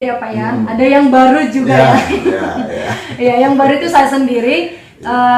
Ya Pak ya, ada yang baru juga ya. Ya, yang baru itu saya sendiri.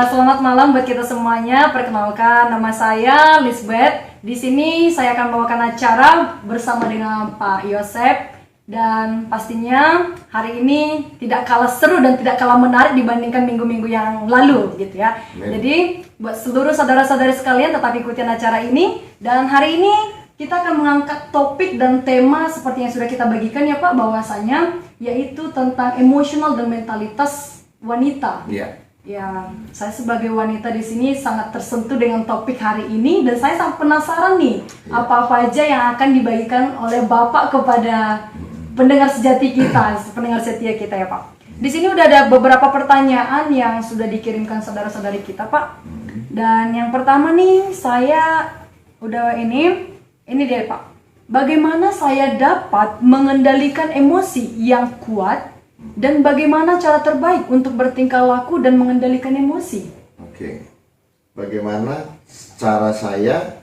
Selamat malam buat kita semuanya. Perkenalkan, nama saya Lisbeth. Di sini saya akan membawakan acara bersama dengan Pak Yosep. Dan pastinya hari ini tidak kalah seru dan tidak kalah menarik dibandingkan minggu-minggu yang lalu gitu ya. Jadi buat seluruh saudara-saudari sekalian tetap ikutin acara ini. Dan hari ini kita akan mengangkat topik dan tema seperti yang sudah kita bagikan ya Pak, bahwasanya yaitu tentang emosional dan mentalitas wanita. Iya. Ya, saya sebagai wanita di sini sangat tersentuh dengan topik hari ini dan saya sangat penasaran nih apa-apa aja yang akan dibagikan oleh Bapak kepada pendengar sejati kita, pendengar setia kita ya Pak. Di sini udah ada beberapa pertanyaan yang sudah dikirimkan saudara-saudari kita Pak. Dan yang pertama nih saya udah ini dia Pak. Bagaimana saya dapat mengendalikan emosi yang kuat dan bagaimana cara terbaik untuk bertingkah laku dan mengendalikan emosi? Oke. Bagaimana cara saya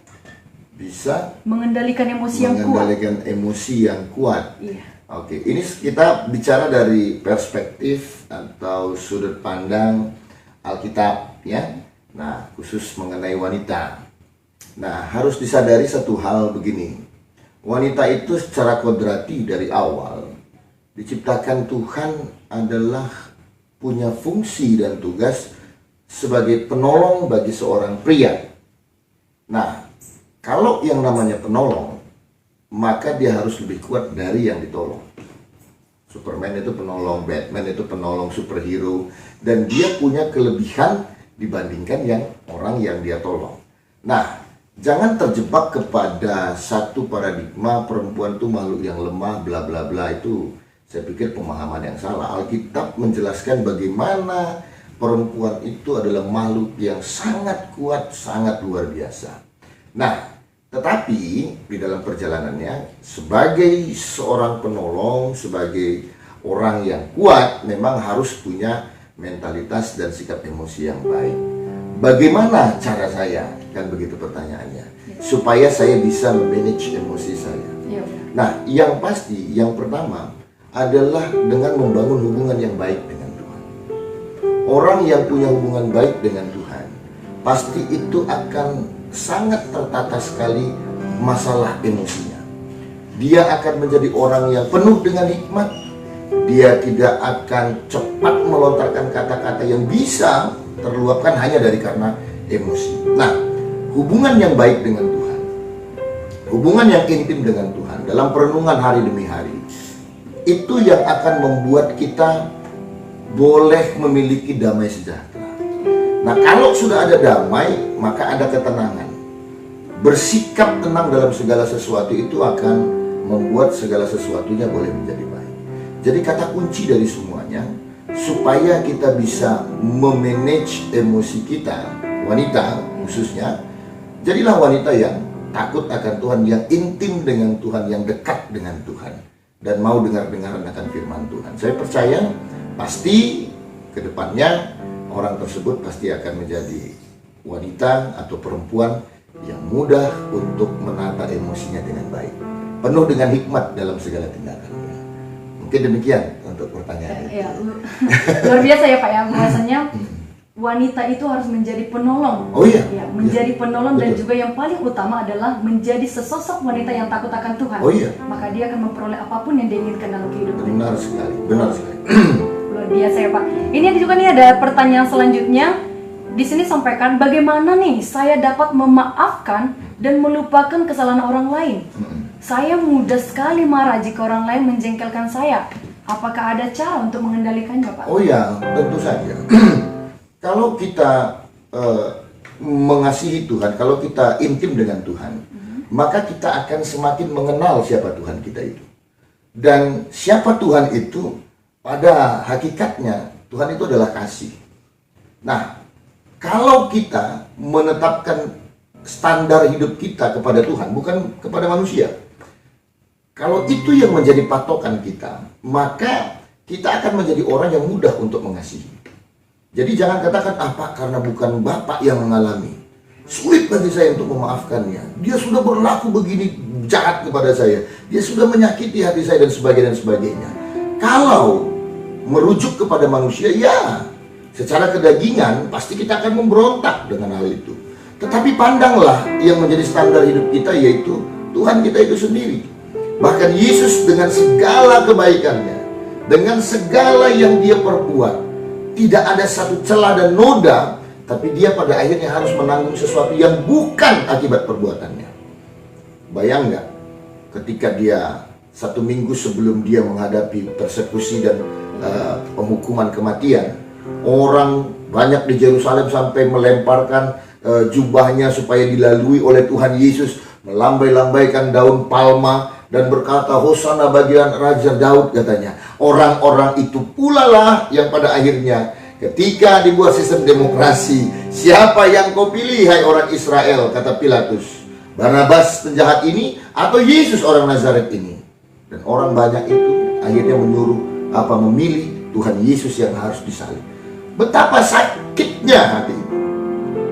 bisa mengendalikan emosi yang kuat? Mengendalikan emosi yang kuat. Iya. Oke, ini kita bicara dari perspektif atau sudut pandang Alkitab ya. Nah, khusus mengenai wanita. Nah, harus disadari satu hal begini. Wanita itu secara kodrati dari awal diciptakan Tuhan adalah punya fungsi dan tugas sebagai penolong bagi seorang pria. Nah, kalau yang namanya penolong, maka dia harus lebih kuat dari yang ditolong. Superman itu penolong, Batman itu penolong, superhero, dan dia punya kelebihan dibandingkan yang orang yang dia tolong. Nah, jangan terjebak kepada satu paradigma perempuan itu makhluk yang lemah, bla bla bla. Itu saya pikir pemahaman yang salah. Alkitab menjelaskan bagaimana perempuan itu adalah makhluk yang sangat kuat, sangat luar biasa. Nah, tetapi di dalam perjalanannya sebagai seorang penolong, sebagai orang yang kuat, memang harus punya mentalitas dan sikap emosi yang baik. Bagaimana cara saya? Kan begitu pertanyaannya. Supaya saya bisa memanage emosi saya. Nah, yang pasti, yang pertama adalah dengan membangun hubungan yang baik dengan Tuhan. Orang yang punya hubungan baik dengan Tuhan, pasti itu akan sangat tertata sekali masalah emosinya. Dia akan menjadi orang yang penuh dengan hikmat. Dia tidak akan cepat melontarkan kata-kata yang bisa terluapkan hanya dari karena emosi. Nah, hubungan yang baik dengan Tuhan, hubungan yang intim dengan Tuhan dalam perenungan hari demi hari, itu yang akan membuat kita boleh memiliki damai sejahtera. Nah, kalau sudah ada damai, maka ada ketenangan. Bersikap tenang dalam segala sesuatu itu akan membuat segala sesuatunya boleh menjadi baik. Jadi kata kunci dari semuanya, supaya kita bisa memanage emosi kita, wanita khususnya, jadilah wanita yang takut akan Tuhan, yang intim dengan Tuhan, yang dekat dengan Tuhan, dan mau dengar-dengaran akan firman Tuhan. Saya percaya pasti ke depannya orang tersebut pasti akan menjadi wanita atau perempuan yang mudah untuk menata emosinya dengan baik, penuh dengan hikmat dalam segala tindakannya. Mungkin demikian untuk pertanyaan itu. Luar biasa ya Pak ya, bahwasanya wanita itu harus menjadi penolong. Oh iya. Ya, menjadi penolong. Betul. Dan juga yang paling utama adalah menjadi sesosok wanita yang takut akan Tuhan. Oh iya. Maka dia akan memperoleh apapun yang dia inginkan dalam kehidupan. Benar sekali, benar sekali. Luar biasa ya Pak. Ini juga nih ada pertanyaan selanjutnya. Di sini sampaikan, bagaimana nih saya dapat memaafkan dan melupakan kesalahan orang lain? Saya mudah sekali marah jika orang lain menjengkelkan saya. Apakah ada cara untuk mengendalikannya Pak? Oh ya, tentu saja. Kalau kita mengasihi Tuhan, kalau kita intim dengan Tuhan, maka kita akan semakin mengenal siapa Tuhan kita itu. Dan siapa Tuhan itu, pada hakikatnya Tuhan itu adalah kasih. Nah, kalau kita menetapkan standar hidup kita kepada Tuhan, bukan kepada manusia, kalau itu yang menjadi patokan kita, maka kita akan menjadi orang yang mudah untuk mengasihi. Jadi jangan katakan, apa karena bukan Bapak yang mengalami, sulit bagi saya untuk memaafkannya. Dia sudah berlaku begini jahat kepada saya, dia sudah menyakiti hati saya dan sebagainya. Kalau merujuk kepada manusia, ya secara kedagingan pasti kita akan memberontak dengan hal itu. Tetapi pandanglah yang menjadi standar hidup kita, yaitu Tuhan kita itu sendiri. Bahkan Yesus dengan segala kebaikannya, dengan segala yang dia perbuat, tidak ada satu celah dan noda, tapi dia pada akhirnya harus menanggung sesuatu yang bukan akibat perbuatannya. Bayang nggak ketika dia 1 minggu sebelum dia menghadapi persekusi dan penghukuman kematian, orang banyak di Yerusalem sampai melemparkan jubahnya supaya dilalui oleh Tuhan Yesus, melambai-lambaikan daun palma dan berkata, "Hosana bagian Raja Daud," katanya. Orang-orang itu pula lah yang pada akhirnya ketika dibuat sistem demokrasi, "Siapa yang kau pilih, hai orang Israel?" kata Pilatus. "Barnabas penjahat ini atau Yesus orang Nazaret ini?" Dan orang banyak itu akhirnya memilih Tuhan Yesus yang harus disalib. Betapa sakitnya hati itu.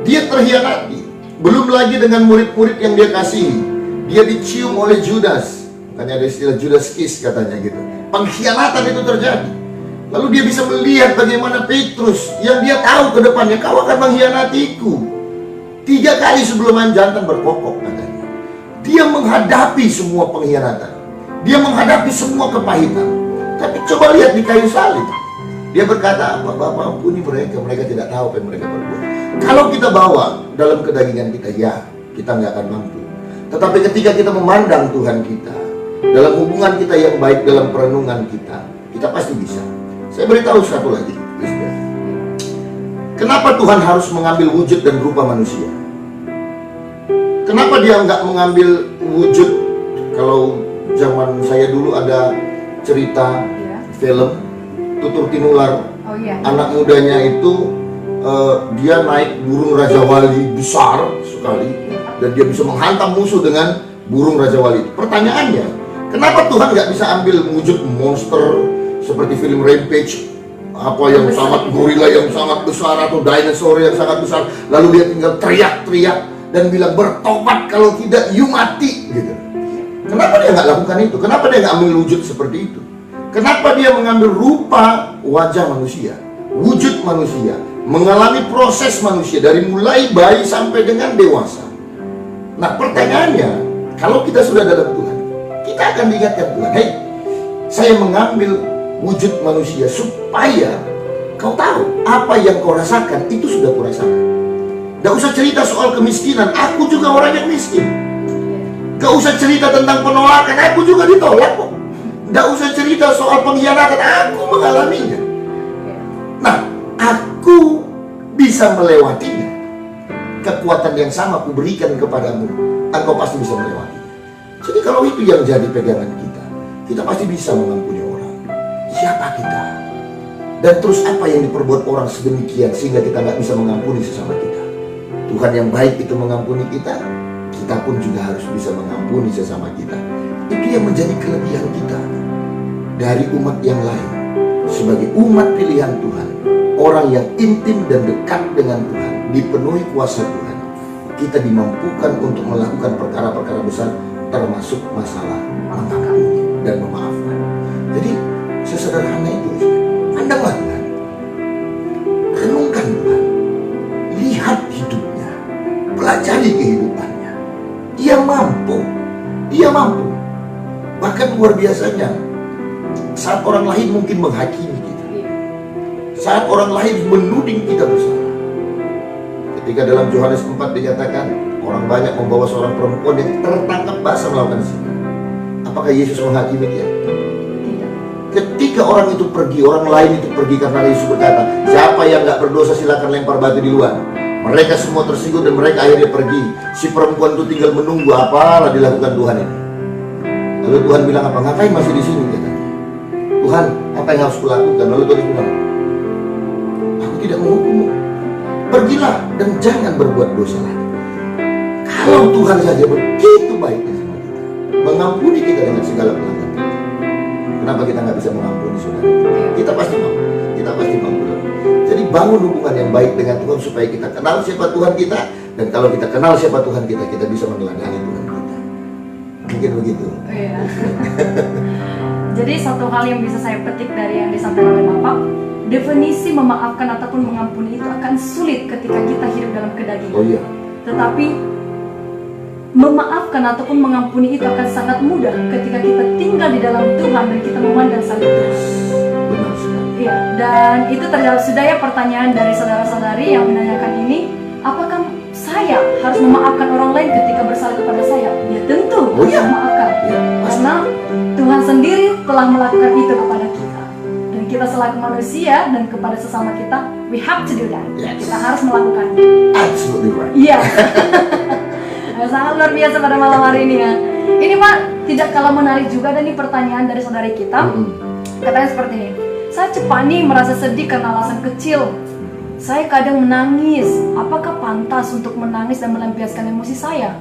Dia terhianati. Belum lagi dengan murid-murid yang dia kasihi. Dia dicium oleh Judas. Makanya ada istilah Judas kiss katanya gitu. Pengkhianatan itu terjadi. Lalu dia bisa melihat bagaimana Petrus yang dia tahu ke depannya, "Kau akan mengkhianatiku." 3 kali sebelum jantan berkokok katanya. Dia menghadapi semua pengkhianatan. Dia menghadapi semua kepahitan. Tapi coba lihat di kayu salib. Dia berkata, "Bapa, ampuni mereka, mereka tidak tahu apa yang mereka perbuat." Kalau kita bawa dalam kedagingan kita, ya, kita nggak akan mampu. Tetapi ketika kita memandang Tuhan kita, dalam hubungan kita yang baik, dalam perenungan kita, kita pasti bisa. Saya beritahu satu lagi, kenapa Tuhan harus mengambil wujud dan rupa manusia? Kenapa dia nggak mengambil wujud? Kalau zaman saya dulu ada cerita film Tutur Tinular, anak mudanya itu dia naik burung Raja Wali besar sekali, dan dia bisa menghantam musuh dengan burung Raja Wali. Pertanyaannya, kenapa Tuhan nggak bisa ambil wujud monster seperti film Rampage, apa yang sangat gorila yang sangat besar, atau dinosaur yang sangat besar, lalu dia tinggal teriak-teriak dan bilang, "Bertobat, kalau tidak you mati," gitu. Kenapa dia nggak lakukan itu? Kenapa dia nggak ambil wujud seperti itu? Kenapa dia mengambil rupa wajah manusia, wujud manusia, mengalami proses manusia dari mulai bayi sampai dengan dewasa? Nah, pertanyaannya, kalau kita sudah dalam Tuhan, kita akan diingatkan Tuhan, "Hei, saya mengambil wujud manusia supaya kau tahu apa yang kau rasakan, itu sudah kau rasakan. Gak usah cerita soal kemiskinan, aku juga orang yang miskin. Gak usah cerita tentang penolakan, aku juga ditolak kok. Gak usah cerita soal pengkhianatan, aku mengalaminya. Nah, aku bisa melewatinya. Kekuatan yang sama aku berikan kepadamu, engkau pasti bisa melewatinya." Jadi kalau itu yang jadi pegangan kita, kita pasti bisa mengampuni orang. Siapa kita? Dan terus apa yang diperbuat orang sedemikian sehingga kita nggak bisa mengampuni sesama kita? Tuhan yang baik itu mengampuni kita, kita pun juga harus bisa mengampuni sesama kita. Itu yang menjadi kelebihan kita dari umat yang lain. Sebagai umat pilihan Tuhan, orang yang intim dan dekat dengan Tuhan, dipenuhi kuasa Tuhan, kita dimampukan untuk melakukan perkara-perkara besar, termasuk masalah mengampuni dan memaafkan. Jadi sesederhana itu. Pandanglah Tuhan, renungkan Tuhan, lihat hidupnya, pelajari kehidupannya. Dia mampu. Bahkan luar biasanya, saat orang lain mungkin menghakimi kita, saat orang lain menuding kita bersalah. Ketika dalam Yohanes 4 dinyatakan, orang banyak membawa seorang perempuan yang tertangkap basah melakukan zina. Apakah Yesus menghakimi dia? Ketika orang itu pergi, orang lain itu pergi, karena Yesus berkata, "Siapa yang gak berdosa silakan lempar batu di luar." Mereka semua tersinggung dan mereka akhirnya pergi. Si perempuan itu tinggal menunggu apalah dilakukan Tuhan ini. Lalu Tuhan bilang, "Apa? Ngapain masih di sini?" katanya. "Tuhan, apa yang harus kulakukan?" Lalu Tuhan bilang, "Aku tidak menghukummu. Pergilah dan jangan berbuat dosa lagi." Kalau Tuhan saja begitu baiknya sama kita, mengampuni kita dengan segala pelanggaran, kenapa kita nggak bisa mengampuni saudara? Kita pasti mampu. Jadi bangun hubungan yang baik dengan Tuhan supaya kita kenal siapa Tuhan kita, dan kalau kita kenal siapa Tuhan kita, bisa meneladani Tuhan kita. Mungkin begitu. Iya. Jadi satu hal yang bisa saya petik dari yang disampaikan oleh Bapak, definisi memaafkan ataupun mengampuni itu akan sulit ketika kita hidup dalam kedagingan. Oh iya. Tetapi memaafkan ataupun mengampuni itu akan sangat mudah ketika kita tinggal di dalam Tuhan dan kita memandang salib Tuhan. Benar sekali. Iya, dan itu terjawab sudah ya pertanyaan dari saudara-saudari yang menanyakan ini, apakah saya harus memaafkan orang lain ketika bersalah kepada saya? Ya tentu harus memaafkan. Ya, karena Tuhan sendiri telah melakukan itu kepada kita. Dan kita selaku manusia dan kepada sesama kita, we have to do that. Yes. Kita harus melakukannya. Absolutely right. Iya. Sangat luar biasa pada malam hari ini ya. Ini Pak, tidak kalah menarik juga dan ini pertanyaan dari saudari kita. Katanya seperti ini. Saya cepat nih merasa sedih karena alasan kecil. Saya kadang menangis. Apakah pantas untuk menangis dan melampiaskan emosi saya?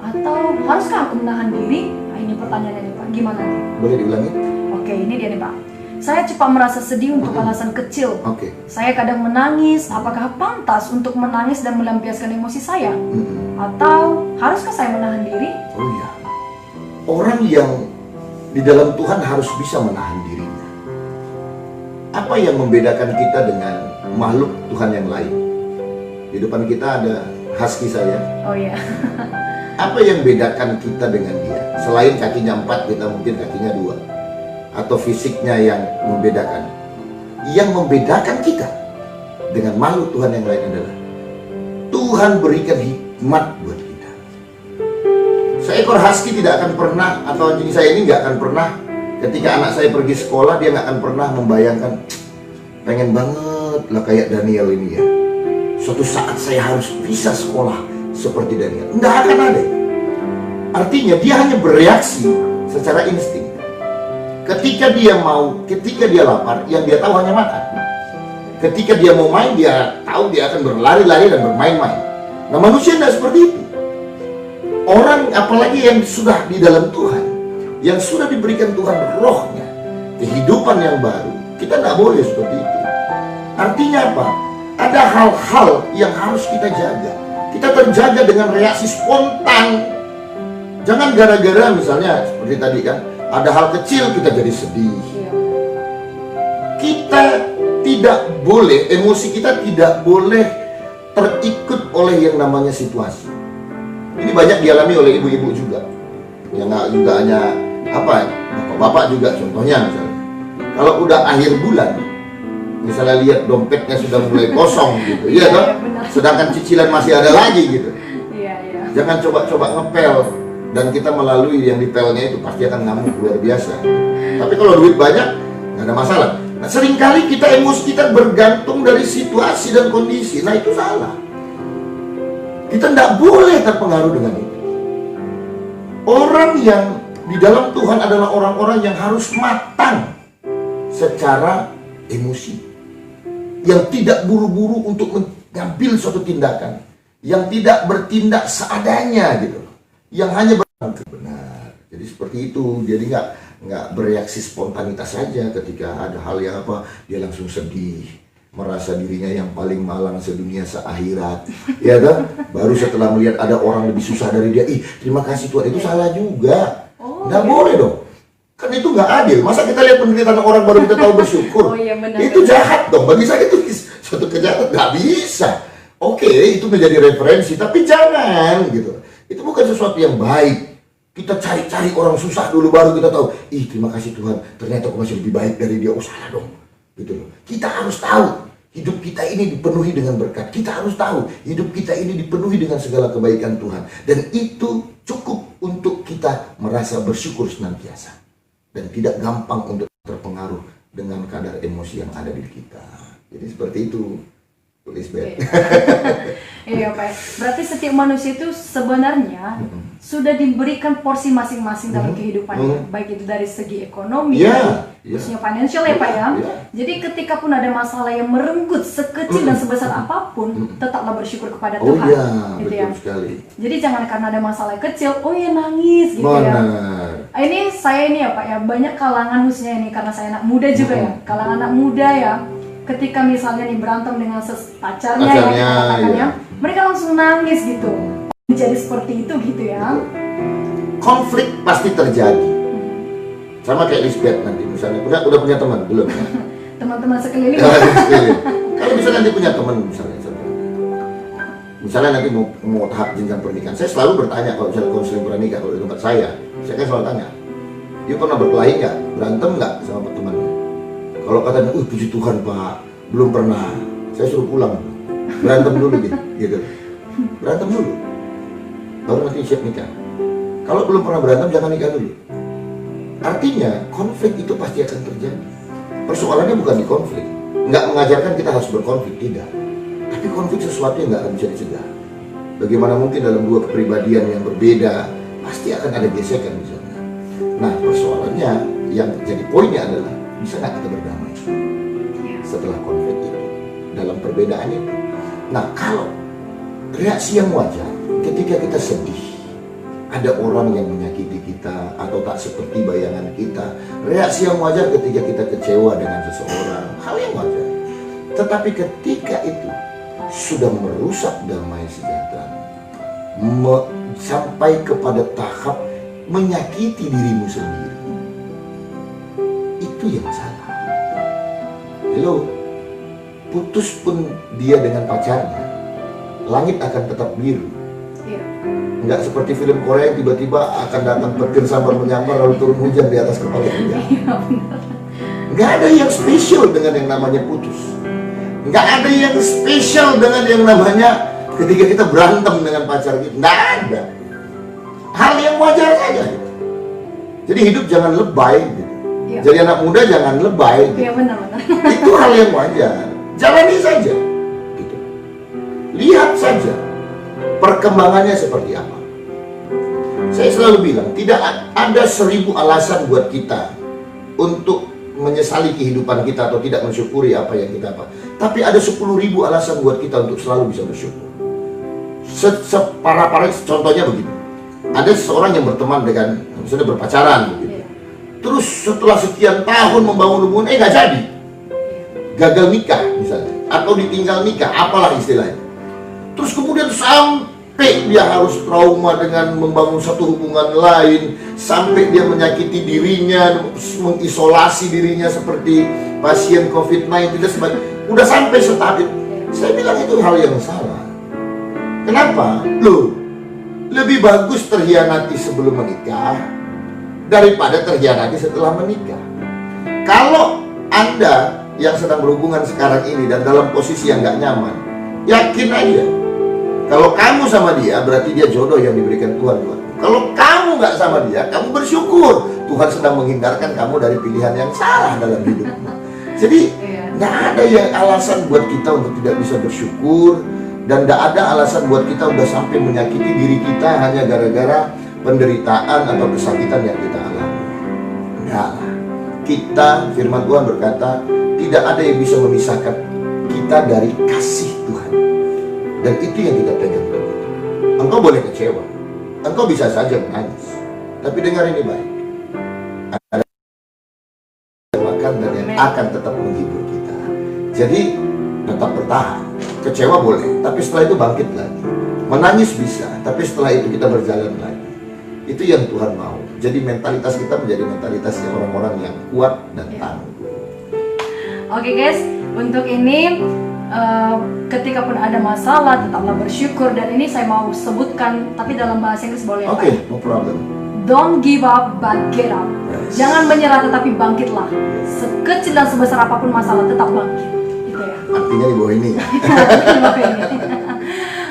Atau haruskah aku menahan diri? Nah, ini pertanyaannya nih Pak. Gimana nih? Boleh diulangi? Oke, ini dia nih Pak. Saya cepat merasa sedih untuk alasan kecil. Oke. Saya kadang menangis. Apakah pantas untuk menangis dan melampiaskan emosi saya? Atau haruskah saya menahan diri? Oh iya. Orang yang di dalam Tuhan harus bisa menahan dirinya. Apa yang membedakan kita dengan makhluk Tuhan yang lain? Di depan kita ada husky saya. Oh iya. Apa yang bedakan kita dengan dia? Selain kakinya 4, kita mungkin kakinya 2. Atau fisiknya yang membedakan. Yang membedakan kita dengan makhluk Tuhan yang lain adalah Tuhan berikan hikmat buat kita. Seekor husky tidak akan pernah, atau anjing saya ini nggak akan pernah, ketika anak saya pergi sekolah, dia nggak akan pernah membayangkan, pengen banget lah kayak Daniel ini ya. Suatu saat saya harus bisa sekolah seperti Daniel. Nggak akan ada. Artinya dia hanya bereaksi secara insting. Ketika dia lapar, yang dia tahu hanya makan. Ketika dia mau main, dia tahu dia akan berlari-lari dan bermain-main. Nah, manusia tidak seperti itu. Orang, apalagi yang sudah di dalam Tuhan, yang sudah diberikan Tuhan rohnya, kehidupan yang baru, kita tidak boleh seperti itu. Artinya apa? Ada hal-hal yang harus kita jaga. Kita terjaga dengan reaksi spontan. Jangan gara-gara misalnya seperti tadi kan, ada hal kecil kita jadi sedih. Kita tidak boleh, emosi kita tidak boleh terikut oleh yang namanya situasi. Ini banyak dialami oleh ibu-ibu juga. Yang nggak juga hanya bapak-bapak juga contohnya misalnya. Kalau udah akhir bulan, misalnya lihat dompetnya sudah mulai kosong gitu, iya toh? Sedangkan cicilan masih ada lagi gitu. Jangan coba-coba ngepel. Dan kita melalui yang dipelnya itu pasti akan ngamuk luar biasa. Tapi kalau duit banyak, nggak ada masalah. Nah, seringkali emosi kita bergantung dari situasi dan kondisi. Nah, itu salah. Kita tidak boleh terpengaruh dengan itu. Orang yang di dalam Tuhan adalah orang-orang yang harus matang secara emosi. Yang tidak buru-buru untuk mengambil suatu tindakan. Yang tidak bertindak seadanya gitu. Yang hanya benar. Jadi seperti itu. Jadi nggak bereaksi spontanitas saja ketika ada hal yang dia langsung sedih, merasa dirinya yang paling malang sedunia seakhirat, ya kan? Baru setelah melihat ada orang lebih susah dari dia, terima kasih Tuhan, itu salah juga. Nggak boleh dong. Kan itu nggak adil. Masa kita lihat penderitaan orang baru kita tahu bersyukur? Itu jahat dong. Bagi saya itu suatu kejahatan. Nggak bisa. Oke, itu menjadi referensi, tapi jangan gitu. Itu bukan sesuatu yang baik. Kita cari-cari orang susah dulu baru kita tahu, terima kasih Tuhan, ternyata aku masih lebih baik dari dia. Oh, salah dong. Gitu loh. Kita harus tahu hidup kita ini dipenuhi dengan berkat. Kita harus tahu hidup kita ini dipenuhi dengan segala kebaikan Tuhan. Dan itu cukup untuk kita merasa bersyukur senantiasa. Dan tidak gampang untuk terpengaruh dengan kadar emosi yang ada di kita. Jadi seperti itu. Tulis bed. Iya Pak. Berarti setiap manusia itu sebenarnya sudah diberikan porsi masing-masing dalam kehidupannya, baik itu dari segi ekonomi, khususnya financial ya Pak ya. Jadi ketika pun ada masalah yang merenggut sekecil dan sebesar apapun, tetaplah bersyukur kepada Tuhan. Gitu betul sekali. Jadi jangan karena ada masalah kecil, nangis gitu ya. Ini saya ini ya Pak ya, banyak kalangan khususnya ini karena saya anak muda juga ya, kalangan anak muda ya. Ketika misalnya nih berantem dengan pacarnya ya, mereka langsung nangis gitu. Jadi seperti itu gitu ya. Konflik pasti terjadi. Sama kayak Lisbeth nanti misalnya, udah punya teman belum? Teman-teman sekeliling. Kalau misalnya nanti punya teman misalnya nanti mau tahap jenjang pernikahan, saya selalu bertanya kalau misalnya konseling pranikah kalau di tempat saya kan selalu tanya, you pernah berkelahi nggak, berantem nggak sama temannya? Kalau katanya, puji Tuhan Pak, belum pernah, saya suruh pulang, berantem dulu gitu, berantem dulu, baru nanti siap nikah. Kalau belum pernah berantem jangan nikah dulu. Artinya konflik itu pasti akan terjadi. Persoalannya bukan di konflik, nggak mengajarkan kita harus berkonflik, tidak. Tapi konflik sesuatu yang nggak akan bisa dicegah. Bagaimana mungkin dalam dua kepribadian yang berbeda pasti akan ada gesekan di sana. Nah persoalannya yang jadi poinnya adalah bisa nggak kita berdamai setelah konflik itu, dalam perbedaan itu. Nah kalau reaksi yang wajar ketika kita sedih, ada orang yang menyakiti kita atau tak seperti bayangan kita, reaksi yang wajar ketika kita kecewa dengan seseorang, hal yang wajar. Tetapi ketika itu sudah merusak damai sejahtera, sampai kepada tahap menyakiti dirimu sendiri, itu yang salah. Hello, putus pun dia dengan pacarnya, langit akan tetap biru. Nggak seperti film Korea yang tiba-tiba akan datang petir sambar menyambar lalu turun hujan di atas kepala kita. Nggak ada yang spesial dengan yang namanya putus. Nggak ada yang spesial dengan yang namanya ketika kita berantem dengan pacar kita. Nggak ada. Hal yang wajar saja. Jadi hidup jangan lebay gitu. Jadi anak muda jangan lebay gitu. Iya benar-benar. Itu hal yang wajar. Jalani saja gitu. Lihat saja perkembangannya seperti apa. Saya selalu bilang, tidak ada 1000 alasan buat kita untuk menyesali kehidupan kita atau tidak mensyukuri apa yang kita apa. Tapi ada 10.000 alasan buat kita untuk selalu bisa bersyukur. Separah-parah contohnya begini. Ada seseorang yang berteman dengan, misalnya berpacaran begitu. Terus setelah sekian tahun membangun hubungan, nggak jadi. Gagal nikah misalnya, atau ditinggal nikah, apalah istilahnya. Terus kemudian sampai dia harus trauma dengan membangun satu hubungan lain, sampai dia menyakiti dirinya, mengisolasi dirinya seperti pasien COVID-19 dan sebagainya. Udah sampai setahap itu. Saya bilang itu hal yang salah. Kenapa? Loh, lebih bagus terhianati sebelum menikah daripada terhianati setelah menikah. Kalau Anda yang sedang berhubungan sekarang ini dan dalam posisi yang gak nyaman, yakin aja kalau kamu sama dia berarti dia jodoh yang diberikan Tuhan. Kalau kamu gak sama dia, kamu bersyukur Tuhan sedang menghindarkan kamu dari pilihan yang salah dalam hidupmu. Jadi gak ada yang alasan buat kita untuk tidak bisa bersyukur, dan gak ada alasan buat kita udah sampai menyakiti diri kita hanya gara-gara penderitaan atau kesakitan yang kita alami. Enggak lah. Kita, firman Tuhan berkata, tidak ada yang bisa memisahkan kita dari kasih Tuhan. Dan itu yang kita pegang teguh. Engkau boleh kecewa, engkau bisa saja menangis, tapi dengar ini baik. Ada makan dan yang akan tetap menghibur kita. Jadi tetap bertahan. Kecewa boleh, tapi setelah itu bangkit lagi. Menangis bisa, tapi setelah itu kita berjalan lagi. Itu yang Tuhan mau. Jadi mentalitas kita menjadi mentalitas orang-orang yang kuat dan tangguh. Oke guys, untuk ini ketika pun ada masalah tetaplah bersyukur, dan ini saya mau sebutkan tapi dalam bahasa Inggris boleh? Oke, no problem. Don't give up but get up. Yes. Jangan menyerah tetapi bangkitlah. Sekecil dan sebesar apapun masalah tetap bangkit. Itu ya. Artinya di bawah ini ya.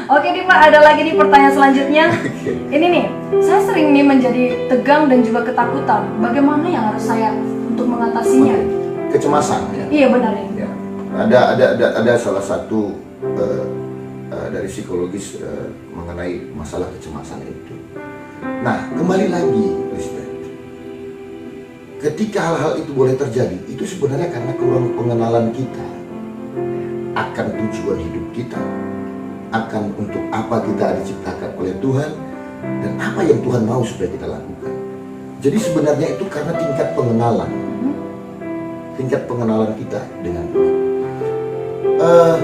Oke nih Pak, ada lagi nih pertanyaan selanjutnya. Ini nih, saya sering nih menjadi tegang dan juga ketakutan. Bagaimana yang harus saya untuk mengatasinya? Kecemasan ya. Iya benar ya. Ada salah satu dari psikologis mengenai masalah kecemasan itu. Nah, kembali lagi, Lisbeth. Ketika hal-hal itu boleh terjadi, itu sebenarnya karena kurang pengenalan kita akan tujuan hidup kita, akan untuk apa kita diciptakan oleh Tuhan, dan apa yang Tuhan mau supaya kita lakukan. Jadi sebenarnya itu karena tingkat pengenalan kita dengan Tuhan.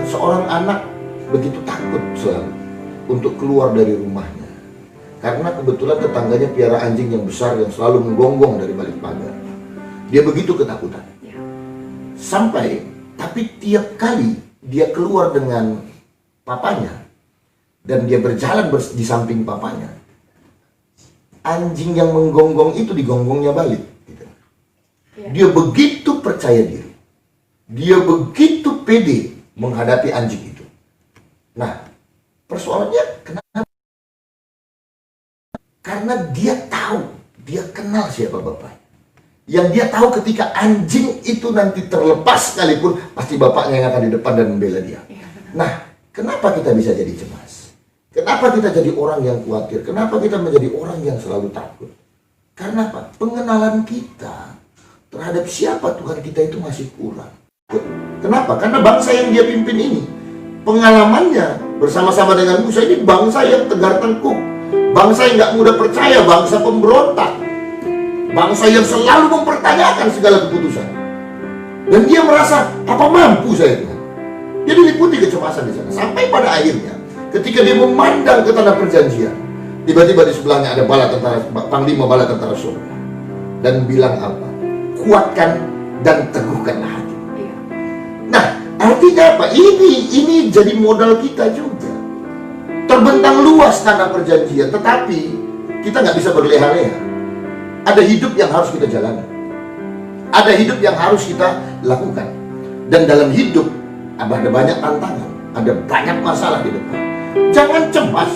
Seorang anak begitu takut selalu untuk keluar dari rumahnya karena kebetulan tetangganya piara anjing yang besar yang selalu menggonggong dari balik pagar. Dia begitu ketakutan. Ya. Sampai, tapi tiap kali dia keluar dengan papanya dan dia berjalan di samping papanya, anjing yang menggonggong itu digonggongnya balik. Gitu. Ya. Dia begitu percaya diri, dia begitu pede menghadapi anjing itu. Nah, persoalannya kenapa? Karena dia tahu, dia kenal siapa bapaknya. Yang dia tahu ketika anjing itu nanti terlepas sekalipun, pasti bapaknya yang akan di depan dan membela dia. Nah, kenapa kita bisa jadi cemas? Kenapa kita jadi orang yang khawatir? Kenapa kita menjadi orang yang selalu takut? Karena apa? Pengenalan kita terhadap siapa Tuhan kita itu masih kurang. Kenapa? Karena bangsa yang dia pimpin ini, pengalamannya bersama-sama dengan Musa ini bangsa yang tegar tengkuk, bangsa yang gak mudah percaya, bangsa pemberontak, bangsa yang selalu mempertanyakan segala keputusan. Dan dia merasa, apa mampu saya Tuhan? Dia diliputi kecemasan di sana. Sampai pada akhirnya, ketika dia memandang ke tanah perjanjian, tiba-tiba di sebelahnya ada bala tentara, panglima bala tentara surga, dan bilang apa? Kuatkan dan teguhkanlah hati. Nah, artinya apa? Ini jadi modal kita juga. Terbentang luas tanah perjanjian, tetapi kita nggak bisa berleha-leha. Ada hidup yang harus kita jalani, ada hidup yang harus kita lakukan. Dan dalam hidup ada banyak tantangan, ada banyak masalah di depan. Jangan cemas,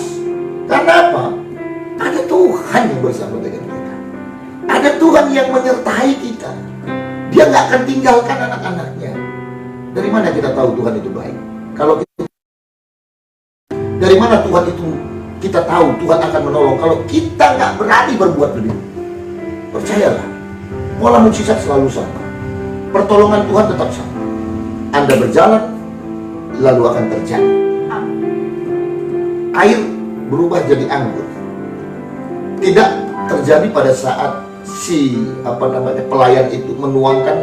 karena apa? Ada Tuhan yang bersama dengan kita, ada Tuhan yang menyertai kita. Dia nggak akan tinggalkan anak-anaknya. Dari mana kita tahu Tuhan itu baik? Kalau kita, dari mana Tuhan itu kita tahu Tuhan akan menolong? Kalau kita nggak berani berbuat lebih. Percayalah, pola mujizat selalu sama. Pertolongan Tuhan tetap sama. Anda berjalan, lalu akan terjadi. Air berubah jadi anggur. Tidak terjadi pada saat si pelayan itu menuangkan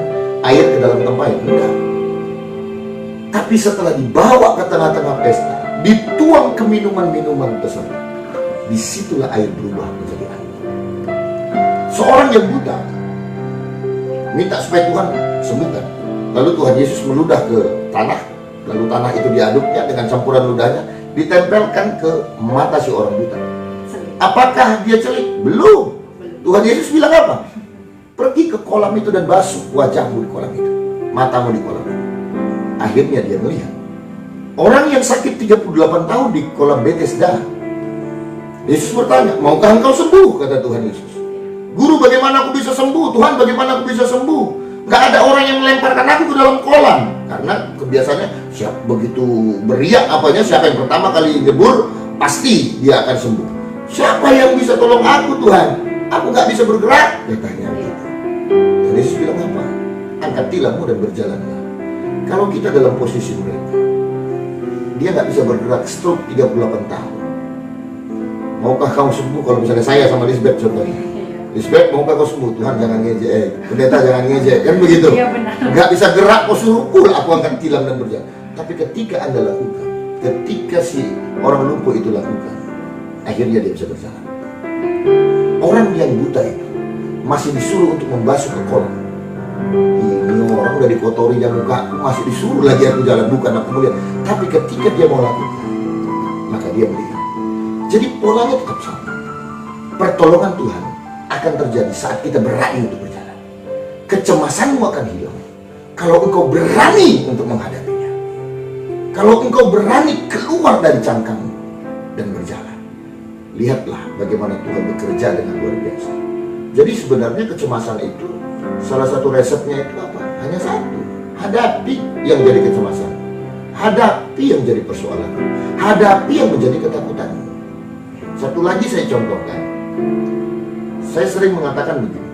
air ke dalam tempayan. Enggak. Tapi setelah dibawa ke tengah-tengah pesta, dituang ke minuman-minuman tersebut, disitulah air berubah menjadi anggur. Seorang yang buta minta supaya Tuhan sembuhkan. Lalu Tuhan Yesus meludah ke tanah, lalu tanah itu diaduknya dengan campuran ludahnya, ditempelkan ke mata si orang buta. Apakah dia celik? Belum. Tuhan Yesus bilang apa? Pergi ke kolam itu dan basuh wajahmu di kolam itu, matamu di kolam itu. Akhirnya dia melihat. Orang yang sakit 38 tahun di kolam Bethesda. Yesus bertanya, maukah engkau sembuh? Kata Tuhan Yesus. Guru, bagaimana aku bisa sembuh? Tuhan, bagaimana aku bisa sembuh? Gak ada orang yang melemparkan aku ke dalam kolam. Karena kebiasaannya, begitu beriak apanya, siapa yang pertama kali nyebur, pasti dia akan sembuh. Siapa yang bisa tolong aku, Tuhan? Aku gak bisa bergerak. Dia tanya gitu. Dan Yesus bilang apa? Angkat tilangmu dan berjalanlah. Kalau kita dalam posisi mereka, dia gak bisa bergerak, stroke 38 tahun. Maukah kau sembuh? Kalau misalnya saya sama Lisbeth contohnya, Lisbeth, maukah kau sembuh? Tuhan jangan ngejek, pendeta jangan ngejek, kan begitu. Iya, benar. Gak bisa gerak, kau suruh aku akan tilam dan berjalan. Tapi ketika Anda lakukan, ketika si orang lumpuh itu lakukan, akhirnya dia bisa berjalan. Orang yang buta itu masih disuruh untuk membasuh ke kolam. Ini orang udah dikotori dan muka aku, masih disuruh lagi aku jalan, bukan aku melihat. Tapi ketika dia mau lakukan, maka dia melihat. Jadi polanya tetap sama. Pertolongan Tuhan akan terjadi saat kita berani untuk berjalan. Kecemasanmu akan hilang kalau engkau berani untuk menghadapinya. Kalau engkau berani keluar dari cangkangmu dan berjalan. Lihatlah bagaimana Tuhan bekerja dengan luar biasa. Jadi sebenarnya kecemasan itu, salah satu resepnya itu apa? Hanya satu. Hadapi yang jadi kecemasan. Hadapi yang jadi persoalan. Hadapi yang menjadi ketakutanmu. Satu lagi saya contohkan. Saya sering mengatakan begini.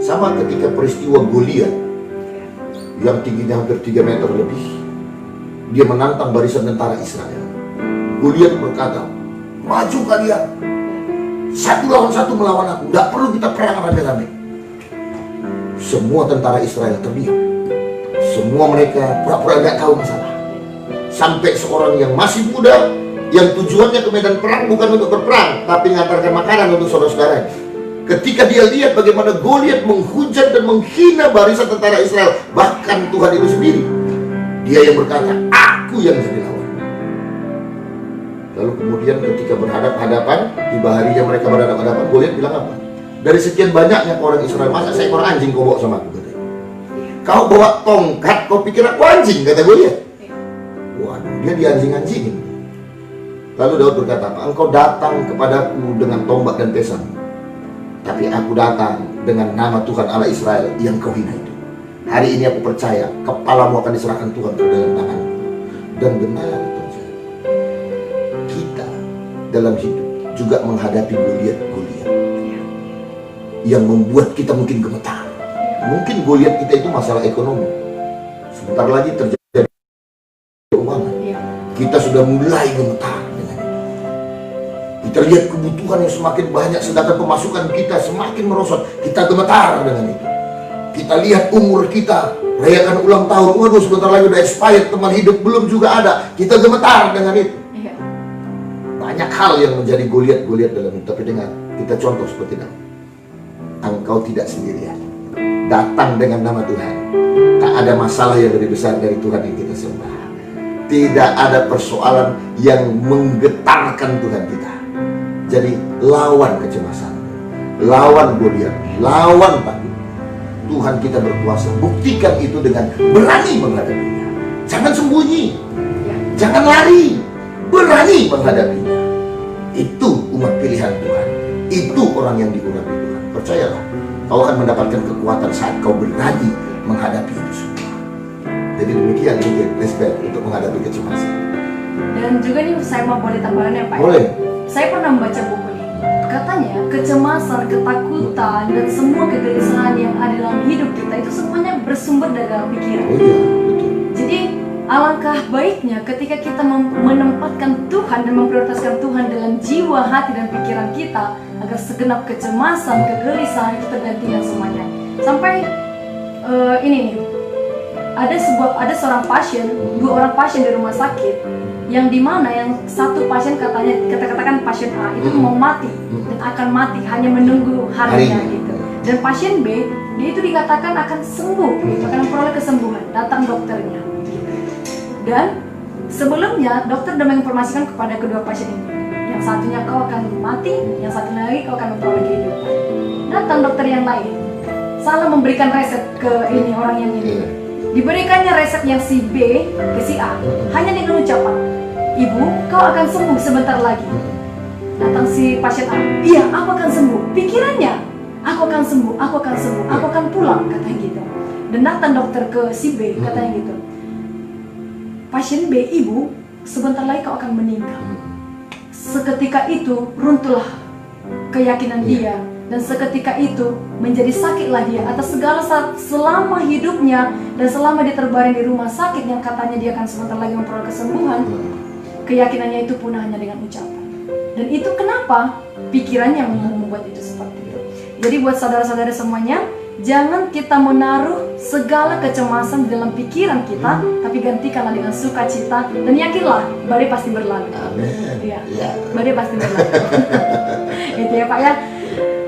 Sama ketika peristiwa Goliat yang tingginya hampir 3 meter lebih, dia menantang barisan tentara Israel. Goliat berkata, maju kalian, 1 lawan 1 melawan aku, tidak perlu kita perang rame-rame. Semua tentara Israel terdiam. Semua mereka pura-pura gak tahu masalah. Sampai seorang yang masih muda, yang tujuannya ke medan perang bukan untuk berperang, tapi mengantarkan makanan untuk saudara-saudara, Ketika dia lihat bagaimana Goliat menghujat dan menghina barisan tentara Israel, bahkan Tuhan itu sendiri, dia yang berkata, aku yang harus dilawan. Lalu kemudian ketika berhadap-hadapan, tiba harinya mereka berhadap-hadapan, Goliat bilang apa? Dari sekian banyaknya orang Israel, masa seekor anjing kau bawa sama aku? Katanya. Kau bawa tongkat, kau pikir aku anjing, kata Goliat. Waduh, dia dianjing-anjingin. Lalu Daud berkata apa? Engkau datang kepadaku dengan tombak dan pesang, tapi aku datang dengan nama Tuhan Allah Israel yang kau hina itu. Hari ini aku percaya kepalamu akan diserahkan Tuhan ke dalam tanganmu. Dan benar terjadi. Kita dalam hidup juga menghadapi Goliat-Goliat yang membuat kita mungkin gemetar. Mungkin Goliat kita itu masalah ekonomi. Sebentar lagi terjadi keuangan. Kita sudah mulai gemetar. Kita lihat kebutuhan yang semakin banyak, sedangkan pemasukan kita semakin merosot. Kita gemetar dengan itu. Kita lihat umur kita, rayakan ulang tahun, waduh sebentar lagi udah expired, teman hidup belum juga ada. Kita gemetar dengan itu. Banyak hal yang menjadi Goliat-Goliat dalam hidup. Tapi dengan kita contoh seperti itu, engkau tidak sendirian. Datang dengan nama Tuhan. Tak ada masalah yang lebih besar dari Tuhan yang kita sembah. Tidak ada persoalan yang menggetarkan Tuhan kita. Jadi lawan kecemasan, lawan Goliat, lawan takut. Tuhan kita berkuasa. Buktikan itu dengan berani menghadapinya. Jangan sembunyi, jangan lari, berani menghadapinya. Itu umat pilihan Tuhan. Itu orang yang diurapi Tuhan. Percayalah, kau akan mendapatkan kekuatan saat kau berani menghadapi itu semua. Jadi demikian mungkin respect untuk menghadapi kecemasan. Dan juga nih saya mau boleh tambahan ya Pak. Boleh. Saya pernah membaca buku ini. Katanya kecemasan, ketakutan, dan semua kegelisahan yang ada dalam hidup kita itu semuanya bersumber dari dalam pikiran. Oh iya, betul. Jadi alangkah baiknya ketika kita menempatkan Tuhan dan memprioritaskan Tuhan dalam jiwa, hati, dan pikiran kita, agar segenap kecemasan, kegelisahan itu tergantikan semuanya. Sampai ini nih, ada seorang pasien, 2 orang pasien di rumah sakit, yang dimana yang satu pasien katakan pasien A itu mau mati dan akan mati, hanya menunggu harinya gitu. Dan pasien B dia itu dikatakan akan sembuh, akan memperoleh kesembuhan. Datang dokternya. Dan sebelumnya dokter sudah menginformasikan kepada kedua pasien ini, yang satunya kau akan mati, yang satu lagi kau akan memperoleh kehidupan. Datang dokter yang lain, salah memberikan resep ke ini orang yang ini. Diberikannya resep yang si B ke si A, hanya dengan ucapan, ibu, kau akan sembuh sebentar lagi. Datang si pasien A, iya, aku akan sembuh. Pikirannya, aku akan sembuh, aku akan sembuh, aku akan pulang, katanya gitu. Dan datang dokter ke si B, katanya gitu, pasien B, ibu, sebentar lagi kau akan meninggal. Seketika itu runtuhlah keyakinan dia, dan seketika itu menjadi sakitlah dia atas segala selama hidupnya, dan selama dia terbaring di rumah sakit yang katanya dia akan sebentar lagi memperoleh kesembuhan. Keyakinannya itu punah hanya dengan ucapan. Dan itu kenapa? Pikirannya yang membuat itu seperti itu. Jadi buat saudara-saudara semuanya, jangan kita menaruh segala kecemasan di dalam pikiran kita, tapi gantikanlah dengan sukacita, dan yakinlah badai pasti berlalu. Amin. Ya, badai pasti berlalu. Gitu ya Pak ya.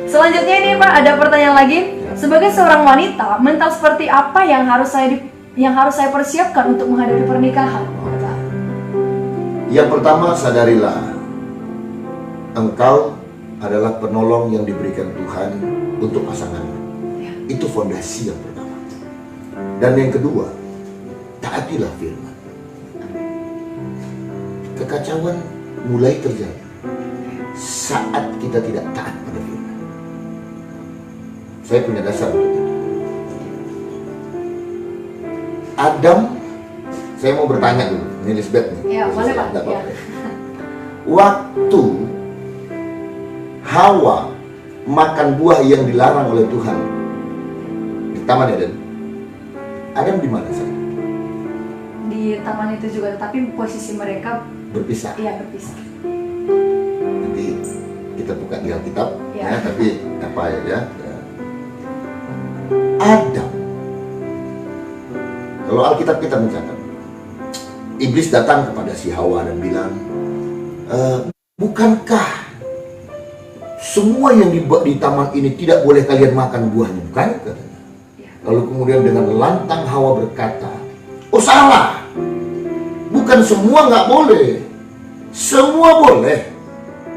Selanjutnya ini Pak, ada pertanyaan lagi. Sebagai seorang wanita, mental seperti apa yang harus saya persiapkan untuk menghadapi pernikahan? Yang pertama, sadarilah engkau adalah penolong yang diberikan Tuhan untuk pasanganmu. Itu fondasi yang pertama. Dan yang kedua, taatilah firman. Kekacauan mulai terjadi saat kita tidak taat pada firman. Saya punya dasar untuk itu. Adam, saya mau bertanya dulu, ini Lisbeth nih. Ya, boleh Pak. Ya. Waktu Hawa makan buah yang dilarang oleh Tuhan di Taman Eden, Adam di mana sih? Di taman itu juga, tapi posisi mereka berpisah. Iya, berpisah. Nanti kita buka di Alkitab, Ya. tapi apa ya? Adam. Kalau Alkitab kita mencatat, iblis datang kepada si Hawa dan bilang, bukankah semua yang di taman ini tidak boleh kalian makan buahnya, bukan? Katanya. Lalu kemudian dengan lantang Hawa berkata, oh salah, bukan semua nggak boleh, semua boleh.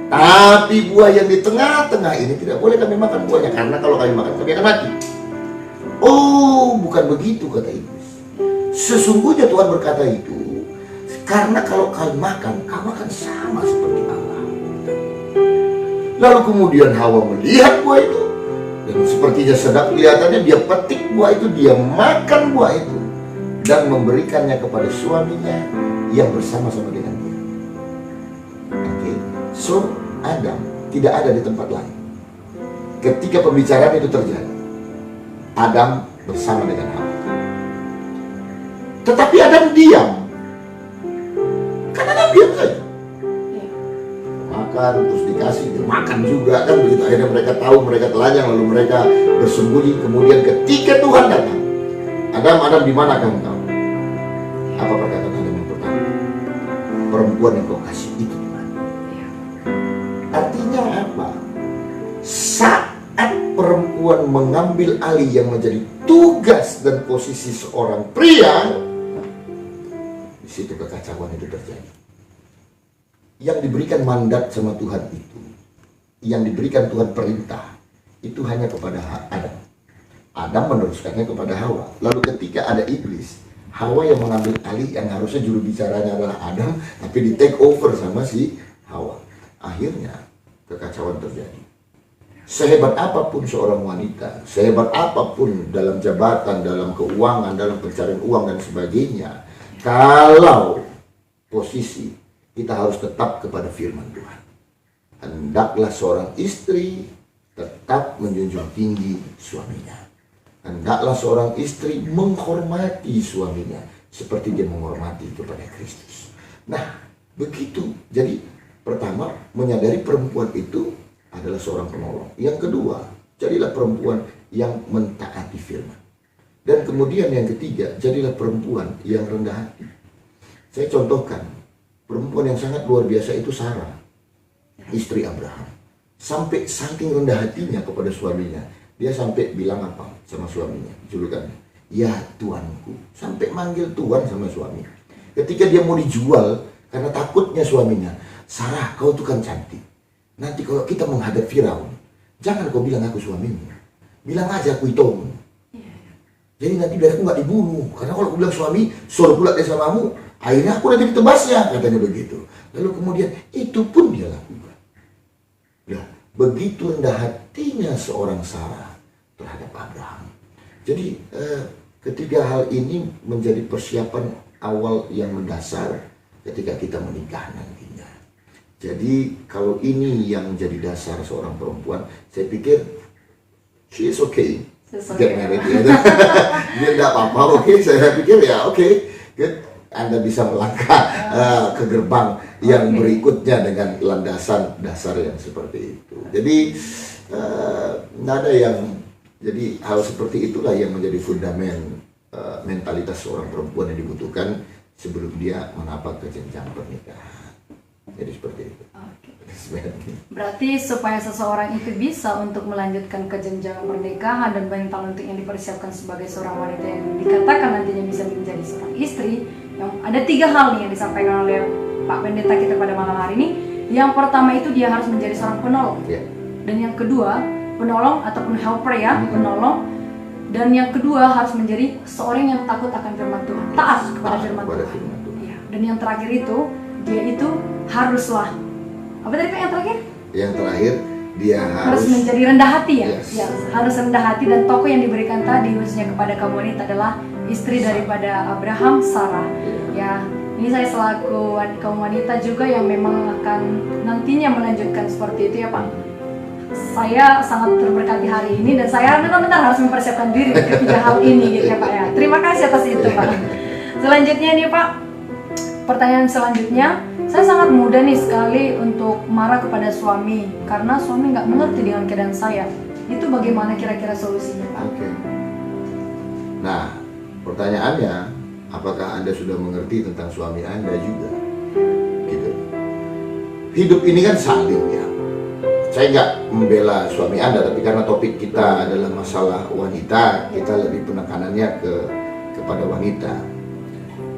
Tapi buah yang di tengah-tengah ini tidak boleh kami makan buahnya, karena kalau kami makan kami akan mati. Oh, bukan begitu, kata iblis. Sesungguhnya Tuhan berkata itu, karena kalau kalian makan, kamu akan sama seperti Allah. Lalu kemudian Hawa melihat buah itu, dan sepertinya sedap kelihatannya, dia petik buah itu, dia makan buah itu, dan memberikannya kepada suaminya yang bersama-sama dengan dia. So, Adam tidak ada di tempat lain ketika pembicaraan itu terjadi. Adam bersama dengan Hawa. Tetapi Adam diam. Karena Adam diam saja. Makan, terus dikasih, dia makan juga kan begitu. Akhirnya mereka tahu, mereka telanjang, lalu mereka bersembunyi. Kemudian ketika Tuhan datang, Adam, di mana kamu tahu? Apa perkataan Adam yang pertama? Perempuan yang kau kasih itu. Artinya apa? Saat perempuan mengambil alih yang menjadi tugas dan posisi seorang pria, di situ kekacauan itu terjadi. Yang diberikan mandat sama Tuhan itu, yang diberikan Tuhan perintah, itu hanya kepada Adam. Adam meneruskannya kepada Hawa. Lalu ketika ada iblis, Hawa yang mengambil alih, yang harusnya juru bicaranya adalah Adam, tapi di take over sama si Hawa. Akhirnya kekacauan terjadi. Sehebat apapun seorang wanita, sehebat apapun dalam jabatan, dalam keuangan, dalam pencarian uang dan sebagainya, kalau posisi, kita harus tetap kepada firman Tuhan. Hendaklah seorang istri tetap menjunjung tinggi suaminya. Hendaklah seorang istri menghormati suaminya seperti dia menghormati kepada Kristus. Nah, begitu. Jadi pertama, menyadari perempuan itu adalah seorang penolong. Yang kedua, jadilah perempuan yang mentaati firman. Dan kemudian yang ketiga, jadilah perempuan yang rendah hati. Saya contohkan, perempuan yang sangat luar biasa itu Sarah, istri Abraham. Sampai saking rendah hatinya kepada suaminya, dia sampai bilang apa sama suaminya, julukannya, ya Tuanku. Sampai manggil Tuan sama suami. Ketika dia mau dijual, karena takutnya suaminya, Sarah, kau tuh kan cantik. Nanti kalau kita menghadap Firaun, jangan kau bilang aku suamimu, bilang aja aku Itomu. Jadi nanti biar aku nggak dibunuh. Karena kalau aku bilang suami, suruh pula dia samamu, akhirnya aku nanti ditebasnya, katanya begitu. Lalu kemudian itu pun dia lakukan. Ya, begitu rendah hatinya seorang Sarah terhadap Abraham. Jadi ketiga hal ini menjadi persiapan awal yang mendasar ketika kita menikah nantinya. Jadi kalau ini yang menjadi dasar seorang perempuan, saya pikir she is okay. Get married ya. Dia tidak apa-apa, oke. Saya pikir ya oke. Good. Anda bisa melangkah ke gerbang yang berikutnya dengan landasan dasar yang seperti itu. Jadi tidak ada yang, jadi hal seperti itulah yang menjadi fundament mentalitas seorang perempuan yang dibutuhkan sebelum dia menapak ke jenjang pernikahan. Jadi seperti itu. Berarti supaya seseorang itu bisa untuk melanjutkan ke jenjang pernikahan dan mental untuk yang dipersiapkan sebagai seorang wanita yang dikatakan nantinya bisa menjadi seorang istri, yang ada 3 hal nih yang disampaikan oleh Pak Pendeta kita pada malam hari ini. Yang pertama itu dia harus menjadi seorang penolong, dan yang kedua penolong ataupun helper ya, penolong. Dan yang kedua harus menjadi seorang yang takut akan firman Tuhan, taat kepada firman Tuhan. Ya. Dan yang terakhir itu dia itu haruslah, apa tadi Pak yang terakhir? Yang terakhir dia harus menjadi rendah hati ya. Ya, harus rendah hati, dan tokoh yang diberikan tadi khususnya kepada kaum wanita adalah istri daripada Abraham, Sarah. Ya, ini saya selaku kaum wanita juga yang memang akan nantinya melanjutkan seperti itu ya Pak. Saya sangat terberkati hari ini dan saya benar-benar harus mempersiapkan diri ketiga hal ini gitu ya Pak ya. Terima kasih atas itu Pak. Selanjutnya nih Pak, pertanyaan selanjutnya, saya sangat mudah nih sekali untuk marah kepada suami karena suami nggak mengerti dengan keadaan saya. Itu bagaimana kira-kira solusinya Pak? Oke. Nah, pertanyaannya, apakah Anda sudah mengerti tentang suami Anda juga? Gitu. Hidup ini kan saling ya. saya nggak membela suami Anda, tapi karena topik kita adalah masalah wanita, kita lebih penekanannya kepada wanita.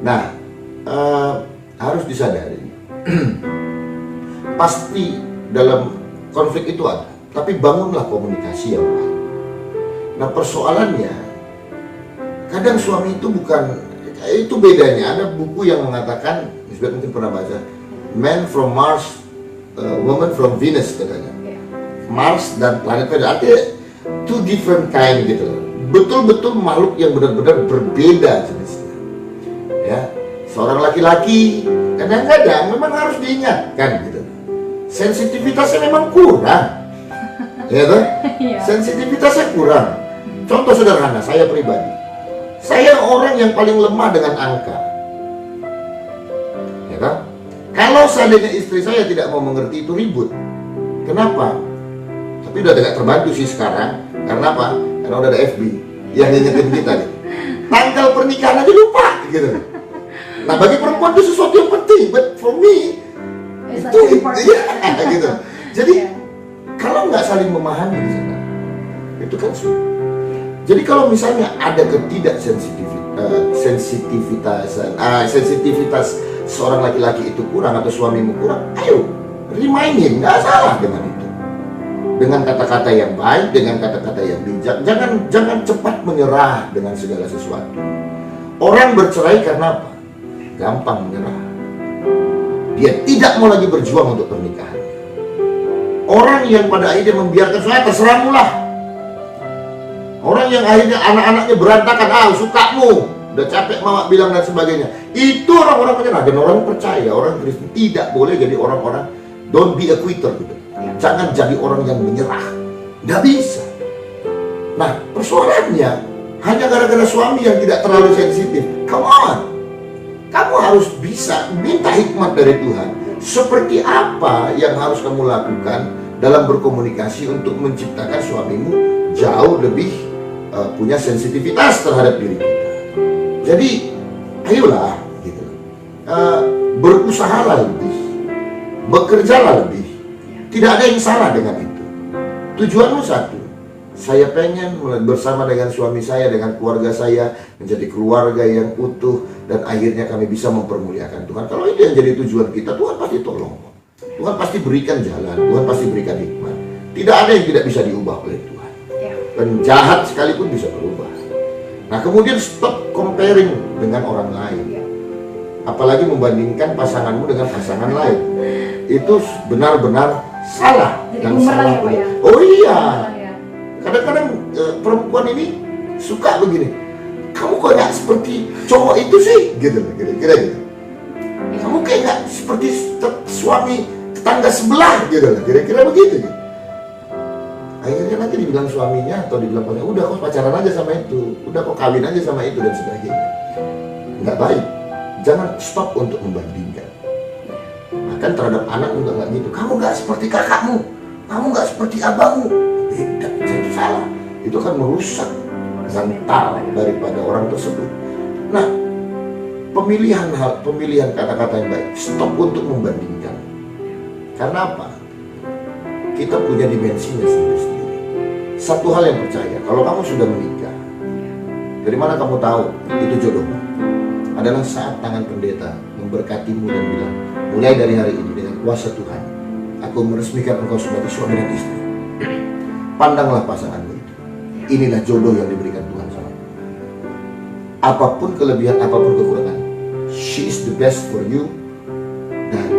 Nah, harus disadari, pasti dalam konflik itu ada, tapi bangunlah komunikasi yang baik. Nah, persoalannya, kadang suami itu bukan, itu bedanya. Ada buku yang mengatakan, mungkin pernah baca, Man from Mars, Woman from Venus katanya. Mars dan planet Venus, artinya two different kind gitu. Betul-betul makhluk yang benar-benar berbeda jenisnya. Ya, seorang laki-laki kadang-kadang memang harus diingatkan gitu. Sensitivitasnya memang kurang, ya toh? Sensitivitasnya kurang. Contoh sederhana, saya pribadi, saya orang yang paling lemah dengan angka, ya kan? Kalau seandainya istri saya tidak mau mengerti, itu ribut. Kenapa? Tapi udah agak terbantu sih sekarang. Karena apa? Karena udah ada FB yang ngingetin kita nih. Tanggal pernikahan aja lupa gitu. Nah, bagi perempuan itu sesuatu yang penting, but for me itu ya, gitu. Jadi kalau nggak saling memahami di sana, itu kan sulit. Jadi kalau misalnya ada sensitivitas seorang laki-laki itu kurang atau suamimu kurang, ayo reminding, nggak salah dengan itu. Dengan kata-kata yang baik, dengan kata-kata yang bijak. Jangan cepat menyerah dengan segala sesuatu. Orang bercerai karena apa? Gampang menyerah. Dia tidak mau lagi berjuang untuk pernikahan. Orang yang pada akhirnya membiarkan, saya terserahmu lah. Orang yang akhirnya anak-anaknya berantakan, sukamu, udah capek mama bilang dan sebagainya. Itu orang-orang menyerah. Dan orang percaya, orang Kristen tidak boleh jadi orang-orang, don't be a quitter gitu. Jangan jadi orang yang menyerah. Nggak bisa. Nah, persoalannya hanya gara-gara suami yang tidak terlalu sensitif. Come on. Kamu harus bisa minta hikmat dari Tuhan. Seperti apa yang harus kamu lakukan dalam berkomunikasi untuk menciptakan suamimu jauh lebih punya sensitivitas terhadap diri kita. Jadi, ayolah gitu. Berusahalah lebih. Bekerjalah lebih. Tidak ada yang salah dengan itu. Tujuanmu satu. Saya pengen bersama dengan suami saya, dengan keluarga saya, menjadi keluarga yang utuh, dan akhirnya kami bisa mempermuliakan Tuhan. Kalau itu yang jadi tujuan kita, Tuhan pasti tolong. Tuhan pasti berikan jalan, Tuhan pasti berikan hikmat. Tidak ada yang tidak bisa diubah oleh Tuhan. Penjahat sekalipun bisa berubah. Nah, kemudian stop comparing dengan orang lain. Apalagi membandingkan pasanganmu dengan pasangan lain. Itu benar-benar salah. Jadi dan bumerang salah. ya, Pak, ya? Oh iya. Kadang-kadang perempuan ini suka begini. Kamu kok nggak seperti cowok itu sih? Gitu, kira-kira gitu. Kamu kayak nggak seperti suami tetangga sebelah, gitu, kira-kira begitu. Gitu. Akhirnya nanti dibilang suaminya atau dibilang pacarnya, udah kok pacaran aja sama itu, udah kok kawin aja sama itu dan sebagainya. Nggak baik. Jangan stop untuk membandingkan. Bahkan terhadap anak juga nggak gitu. Kamu nggak seperti kakakmu, kamu nggak seperti abangmu. Beda, itu salah. Itu kan merusak mental daripada orang tersebut. Nah, pemilihan kata-kata yang baik. Stop untuk membandingkan. Karena apa? Kita punya dimensinya sendiri-sendiri. Satu hal yang percaya, kalau kamu sudah menikah, dari mana kamu tahu itu jodohmu? Adalah saat tangan pendeta memberkatimu dan bilang, mulai dari hari ini dengan kuasa Tuhan, aku meresmikan engkau sebagai suami dan istri. Pandanglah pasanganmu itu. Inilah jodoh yang diberikan Tuhan sama. Apapun kelebihan, apapun kekurangan, she is the best for you. Dan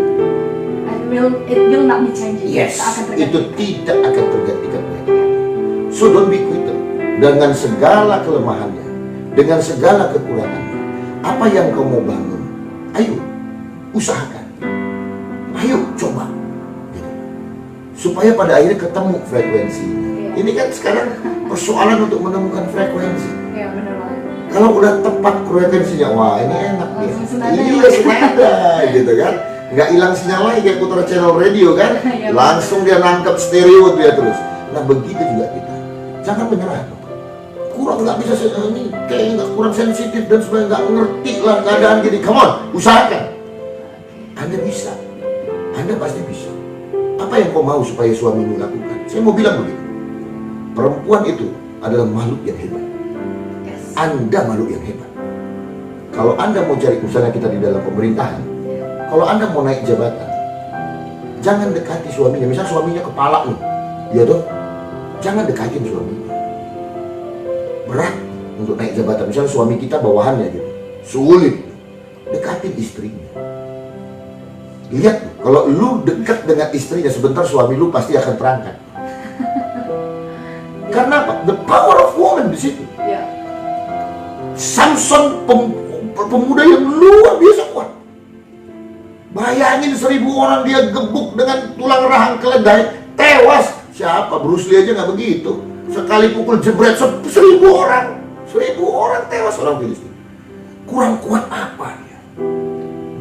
it will not be changing. yes, itu tidak akan tergantikan oleh Tuhan. So don't be quitter. Dengan segala kelemahannya, dengan segala kekurangannya, apa yang kau mau bangun, ayo usahakan, ayo coba, gitu. Supaya pada akhirnya ketemu frekuensinya. Ini kan sekarang persoalan untuk menemukan frekuensi. Iya, benar banget. Kalau udah tepat frekuensinya, wah ini enak nih. Senada. Iya, senada gitu kan. Nggak hilang sinyal lagi kayak putar channel radio kan. Iya, Langsung dia nangkep stereo dia terus. Nah, begitu juga kita. Jangan menyerah. Kurang nggak bisa, ini kayak nggak kurang sensitif dan sebagainya, nggak ngerti lah keadaan gini. Come on, usahakan. Anda bisa. Anda pasti bisa. Apa yang kau mau supaya suamimu lakukan? Saya mau bilang begitu. Perempuan itu adalah makhluk yang hebat. Anda makhluk yang hebat. Kalau Anda mau cari, misalnya kita di dalam pemerintahan, kalau Anda mau naik jabatan, jangan dekati suaminya. Misal suaminya kepala nih, ya dong, jangan dekatin suaminya. Berat untuk naik jabatan. Misalnya suami kita bawahannya gitu, sulit. Dekatin istrinya. Lihat, kalau lu dekat dengan istrinya sebentar, suami lu pasti akan terangkat. Karena apa? The power of woman di situ. Samson pemuda yang luar biasa kuat. Bayangin 1000 orang dia gebuk dengan tulang rahang keledai, tewas. Siapa? Bruce Lee aja nggak begitu. Sekali pukul jebret 1000 orang. 1000 orang tewas orang Filistin. Kurang kuat apa dia?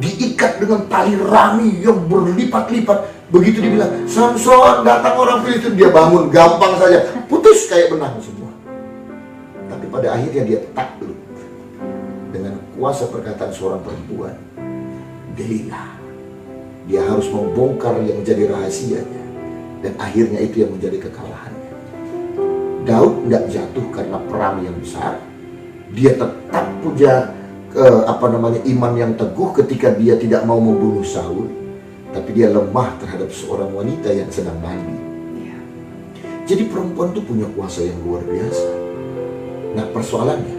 Diikat dengan tali rami yang berlipat-lipat. Begitu dibilang, Samson datang orang Filistin, dia bangun gampang saja, putus kayak benang semua. Tapi pada akhirnya dia takluk dengan kuasa perkataan seorang perempuan, Delila. Dia harus membongkar yang menjadi rahasianya, dan akhirnya itu yang menjadi kekalahannya. Daud tidak jatuh karena perang yang besar. Dia tetap punya iman yang teguh ketika dia tidak mau membunuh Saul, tapi dia lemah terhadap seorang wanita yang sedang mandi. Jadi perempuan itu punya kuasa yang luar biasa. Nah, persoalannya,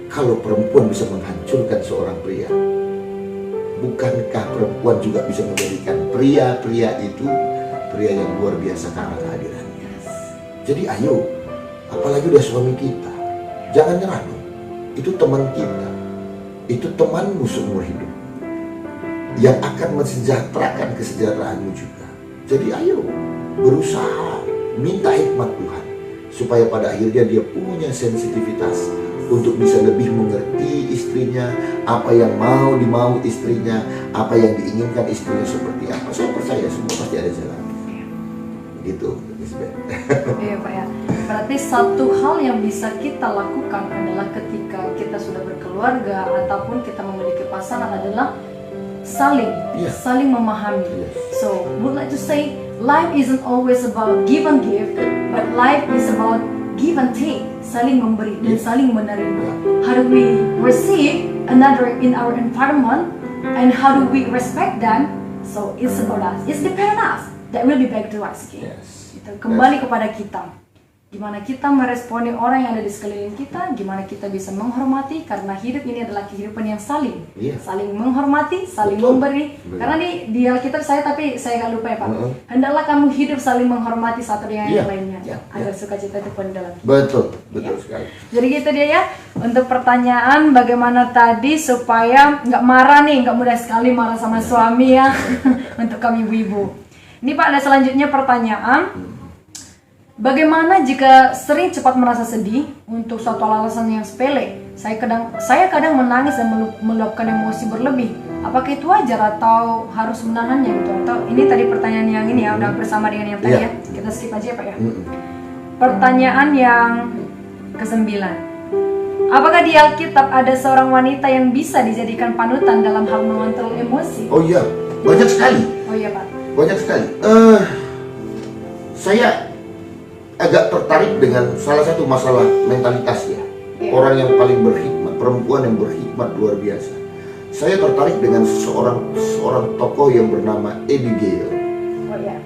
kalau perempuan bisa menghancurkan seorang pria, bukankah perempuan juga bisa menjadikan pria-pria itu pria yang luar biasa karena kehadirannya? Jadi ayo, apalagi udah suami kita, jangan nyerah dong. Itu teman kita, itu temanmu seumur hidup, yang akan mensejahterakan kesejahteraanmu juga. Jadi ayo, berusaha, minta hikmat Tuhan, supaya pada akhirnya dia punya sensitivitas untuk bisa lebih mengerti istrinya, apa yang mau dimau istrinya, apa yang diinginkan istrinya seperti apa. Saya percaya semua pasti ada jalan. Gitu, Miss Ben. Iya Pak ya. Berarti satu hal yang bisa kita lakukan adalah ketika kita sudah berkeluarga ataupun kita memiliki pasangan adalah saling memahami. So, would like to say, life isn't always about give and give, but life is about give and take, saling memberi dan saling menerima. How do we receive another in our environment, and how do we respect them? So it's about us. It's depend on us. That will be back to us again. Gitu. Kembali kepada kita. Gimana kita meresponi orang yang ada di sekeliling kita, gimana kita bisa menghormati, karena hidup ini adalah kehidupan yang saling menghormati, saling memberi. Karena di Alkitab saya nggak lupa ya Pak, hendaklah kamu hidup saling menghormati satu dengan yang lainnya, agar sukacita itu penuh dalam. Betul sekali. Jadi gitu dia ya, untuk pertanyaan bagaimana tadi supaya nggak marah nih, nggak mudah sekali marah sama suami ya, untuk kami ibu. Ini Pak, ada selanjutnya pertanyaan. Bagaimana jika sering cepat merasa sedih untuk suatu alasan yang sepele? Saya kadang menangis dan meluapkan emosi berlebih. Apakah itu wajar atau harus menahannya gitu? Atau ini tadi pertanyaan yang ini ya, udah bersama dengan yang tadi ya. Kita skip aja ya Pak ya. Pertanyaan yang ke-9. Apakah di Alkitab ada seorang wanita yang bisa dijadikan panutan dalam hal mengontrol emosi? Oh iya, banyak sekali. Oh iya Pak. Banyak sekali. Saya agak tertarik dengan salah satu masalah mentalitas ya. Orang yang paling berhikmat, perempuan yang berhikmat luar biasa. Saya tertarik dengan seorang tokoh yang bernama Abigail.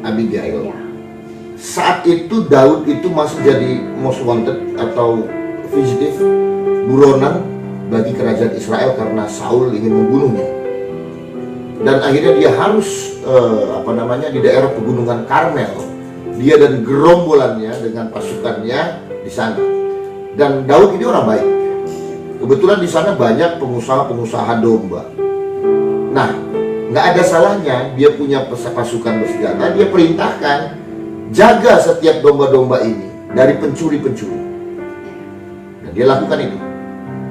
Abigail. Saat itu Daud itu masih jadi most wanted atau fugitive, buronan bagi kerajaan Israel karena Saul ingin membunuhnya. Dan akhirnya dia harus di daerah pegunungan Karmel. Dia dan gerombolannya dengan pasukannya di sana. Dan Daud ini orang baik. Kebetulan di sana banyak pengusaha domba. Nah, nggak ada salahnya dia punya pasukan bersenjata. Dia perintahkan jaga setiap domba-domba ini dari pencuri-pencuri. Dan dia lakukan itu.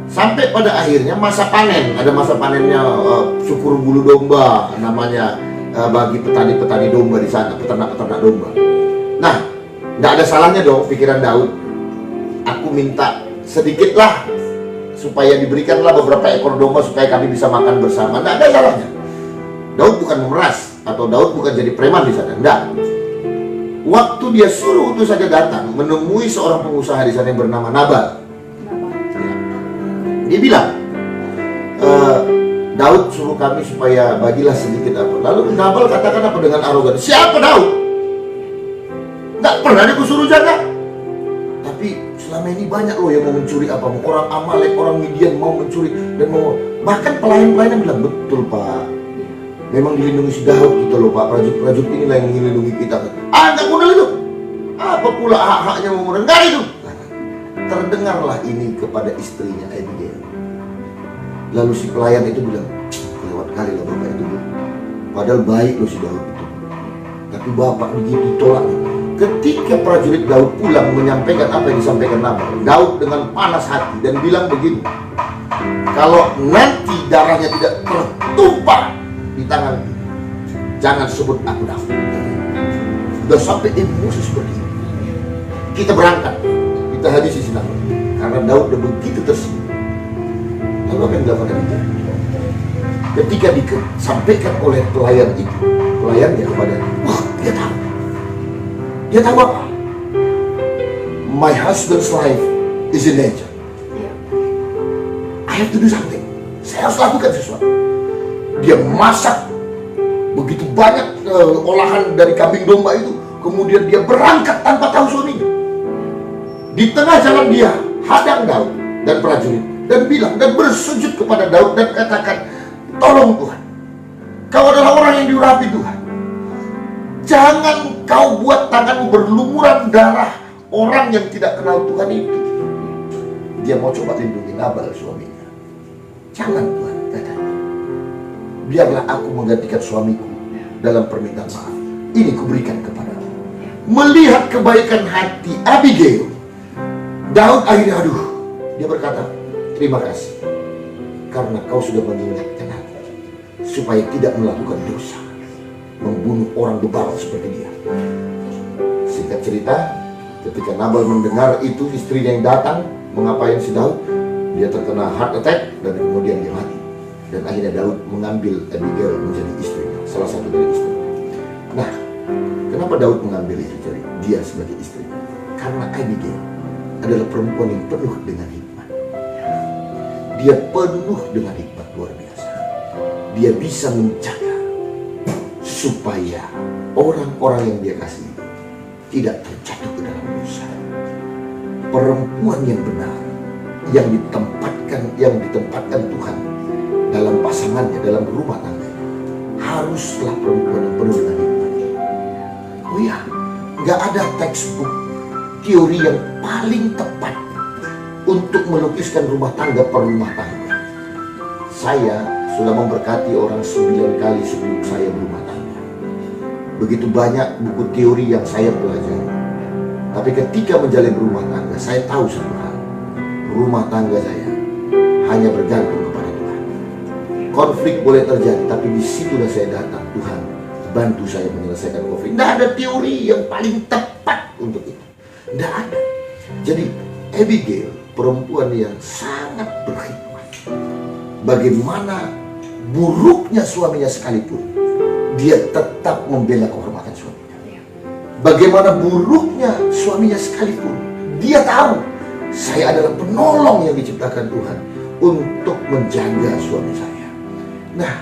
Sampai pada akhirnya masa panen. Ada masa panennya syukur bulu domba namanya, bagi petani-petani domba di sana, peternak-peternak domba. Nah, nggak ada salahnya dong pikiran Daud. Aku minta sedikitlah supaya diberikanlah beberapa ekor domba supaya kami bisa makan bersama. Nggak ada salahnya. Daud bukan memeras. atau Daud bukan jadi preman di sana. Enggak. Waktu dia suruh utusannya datang menemui seorang pengusaha di sana yang bernama Nabal. Dia bilang, Daud suruh kami supaya bagilah sedikit apa. Lalu Nabal katakan apa dengan arogan? Siapa Daud? Nggak pernah dia kusuruh jaga. Tapi selama ini banyak loh yang mau mencuri apa. Orang Amalek, orang Midian mau mencuri dan mau. Bahkan pelayan-pelayan bilang, betul Pak. Memang dilindungi si Daud kita loh Pak. Prajurit inilah yang melindungi kita. Nggak modal itu. Apa pula hak-haknya mau modal? Nggak itu. Terdengarlah ini kepada istrinya Abigail. Lalu si pelayan itu bilang, lewat kali lah bapak itu. Padahal baik loh si Daud itu. Tapi bapak begitu tolak. Ketika prajurit Daud pulang menyampaikan apa yang disampaikan Nabal, Daud dengan panas hati dan bilang begini, kalau nanti darahnya tidak tertumpah di tangan, jangan sebut aku Daud. Sudah sampai emosi seperti ini. Kita berangkat, kita habisi si Nabal karena Daud udah begitu tersinggung. Lalu apa yang dilakukan itu? Ketika disampaikan oleh pelayannya kepada, wah dia tahu. Dia tahu apa? My husband's life is in danger. I have to do something. Saya harus lakukan sesuatu. Dia masak begitu banyak olahan dari kambing domba itu. Kemudian dia berangkat tanpa tahu suaminya. Di tengah jalan dia hadang Daud dan prajurit dan bilang dan bersujud kepada Daud dan katakan, tolong Tuhan, kau adalah orang yang diurapi Tuhan. Jangan kau buat tanganmu berlumuran darah orang yang tidak kenal Tuhan itu. Dia mau coba lindungi Nabal suaminya. Jangan Tuhan, katanya. Biarlah aku menggantikan suamiku dalam permintaan maaf. Ini kuberikan kepadamu. Melihat kebaikan hati Abigail, Daud akhirnya dia berkata, terima kasih karena kau sudah mengingatkan aku supaya tidak melakukan dosa, membunuh orang bebal seperti dia. Singkat cerita, ketika Nabal mendengar itu istrinya yang datang mengapain si Daud, dia terkena heart attack dan kemudian dia mati. Dan akhirnya Daud mengambil Abigail menjadi istrinya, salah satu dari istrinya. Nah, kenapa Daud mengambil itu dari dia sebagai istrinya? Karena Abigail adalah perempuan yang penuh dengan hikmat. Dia penuh dengan hikmat luar biasa. Dia bisa menjaga supaya orang-orang yang dia kasih tidak terjatuh ke dalam dosa. Perempuan yang benar, yang ditempatkan Tuhan dalam pasangannya, dalam rumah tangga, haruslah perempuan yang penuh dengan hikmat. Oh ya, nggak ada textbook teori yang paling tepat untuk melukiskan rumah tangga per rumah tangga. Saya sudah memberkati orang 9 kali sebelum saya berumah tangga. Begitu banyak buku teori yang saya pelajari. Tapi ketika menjalin rumah tangga, saya tahu satu hal. Rumah tangga saya hanya bergantung kepada Tuhan. Konflik boleh terjadi, tapi disitulah saya datang. Tuhan, bantu saya menyelesaikan konflik. Tidak ada teori yang paling tepat untuk itu. Tidak ada. Jadi Abigail, perempuan yang sangat berhikmat. Bagaimana buruknya suaminya sekalipun, dia tetap membela kehormatan suaminya. Bagaimana buruknya suaminya sekalipun, dia tahu saya adalah penolong yang diciptakan Tuhan untuk menjaga suami saya. Nah,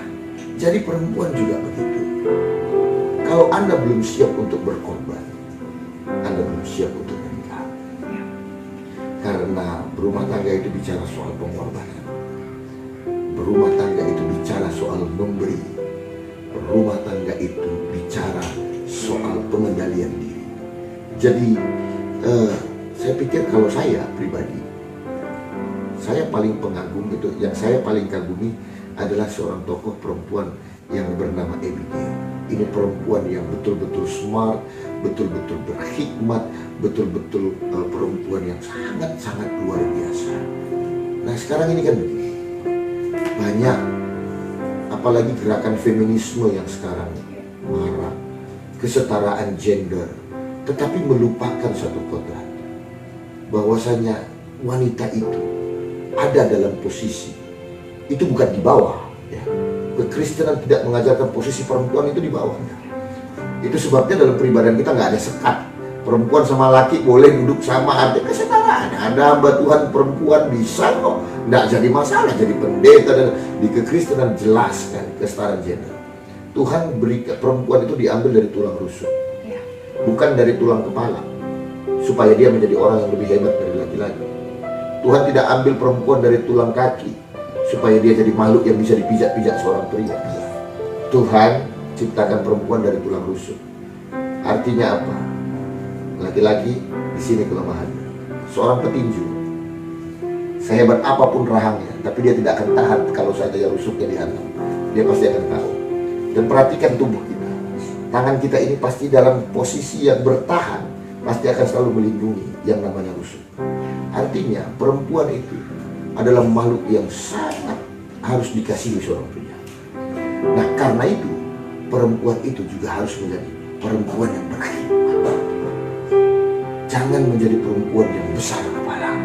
jadi perempuan juga begitu. Kalau Anda belum siap untuk berkorban, Anda belum siap untuk menikah. Karena berumah tangga itu bicara soal pengorbanan. Berumah tangga itu bicara soal memberi. Rumah tangga itu bicara soal pengendalian diri. Jadi saya pikir kalau saya pribadi, saya paling pengagum itu, yang saya paling kagumi adalah seorang tokoh perempuan yang bernama Abigail. Ini perempuan yang betul-betul smart, betul-betul berhikmat, betul-betul perempuan yang sangat-sangat luar biasa. Nah sekarang ini kan begini, banyak apalagi gerakan feminisme yang sekarang marak, kesetaraan gender, tetapi melupakan satu kodrat, bahwasanya wanita itu ada dalam posisi, itu bukan di bawah ya, Kekristenan tidak mengajarkan posisi perempuan itu di bawahnya. Itu sebabnya dalam peribadahan kita nggak ada sekat. Perempuan sama laki boleh duduk sama, ada kesetaraan. Ada hamba Tuhan perempuan bisa kok, nggak jadi masalah jadi pendeta. Dan di kekristenan jelas kan kesetaraan gender. Tuhan berikan perempuan itu diambil dari tulang rusuk, bukan dari tulang kepala, supaya dia menjadi orang yang lebih hebat dari laki-laki. Tuhan tidak ambil perempuan dari tulang kaki supaya dia jadi makhluk yang bisa dipijak-pijak seorang pria. Tuhan ciptakan perempuan dari tulang rusuk. Artinya apa? Laki-laki di sini kelemahannya. Seorang petinju, sehebat apapun rahangnya, tapi dia tidak akan tahan kalau saja rusuknya dihantam. Dia pasti akan KO. Dan perhatikan tubuh kita. Tangan kita ini pasti dalam posisi yang bertahan, pasti akan selalu melindungi yang namanya rusuk. Artinya perempuan itu adalah makhluk yang sangat harus dikasihi seorang pria. Nah, karena itu perempuan itu juga harus menjadi perempuan yang berkhidmat. Jangan menjadi perempuan yang besar kepala.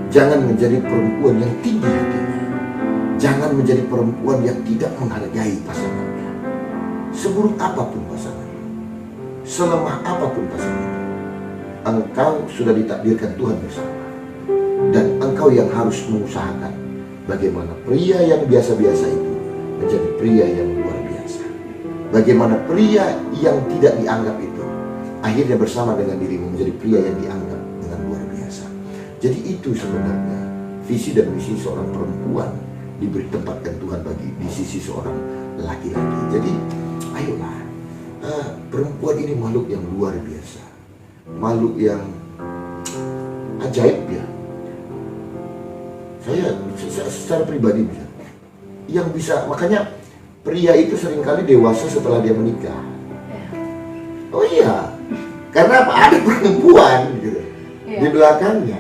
Jangan menjadi perempuan yang tinggi hatinya. Jangan menjadi perempuan yang tidak menghargai pasangannya. Seburuk apapun pasangannya, selemah apapun pasangannya, engkau sudah ditakdirkan Tuhan bersama. Dan engkau yang harus mengusahakan bagaimana pria yang biasa-biasa itu menjadi pria yang luar biasa. Bagaimana pria yang tidak dianggap itu akhirnya bersama dengan dirimu menjadi pria yang dianggap dengan luar biasa. Jadi itu sebenarnya visi dan misi seorang perempuan diberi tempatkan Tuhan bagi di sisi seorang laki-laki. Jadi ayolah, perempuan ini makhluk yang luar biasa, makhluk yang ajaib ya. Saya secara pribadi bisa, yang bisa, makanya pria itu seringkali dewasa setelah dia menikah. Oh iya, karena apa? Ada perempuan gitu di belakangnya.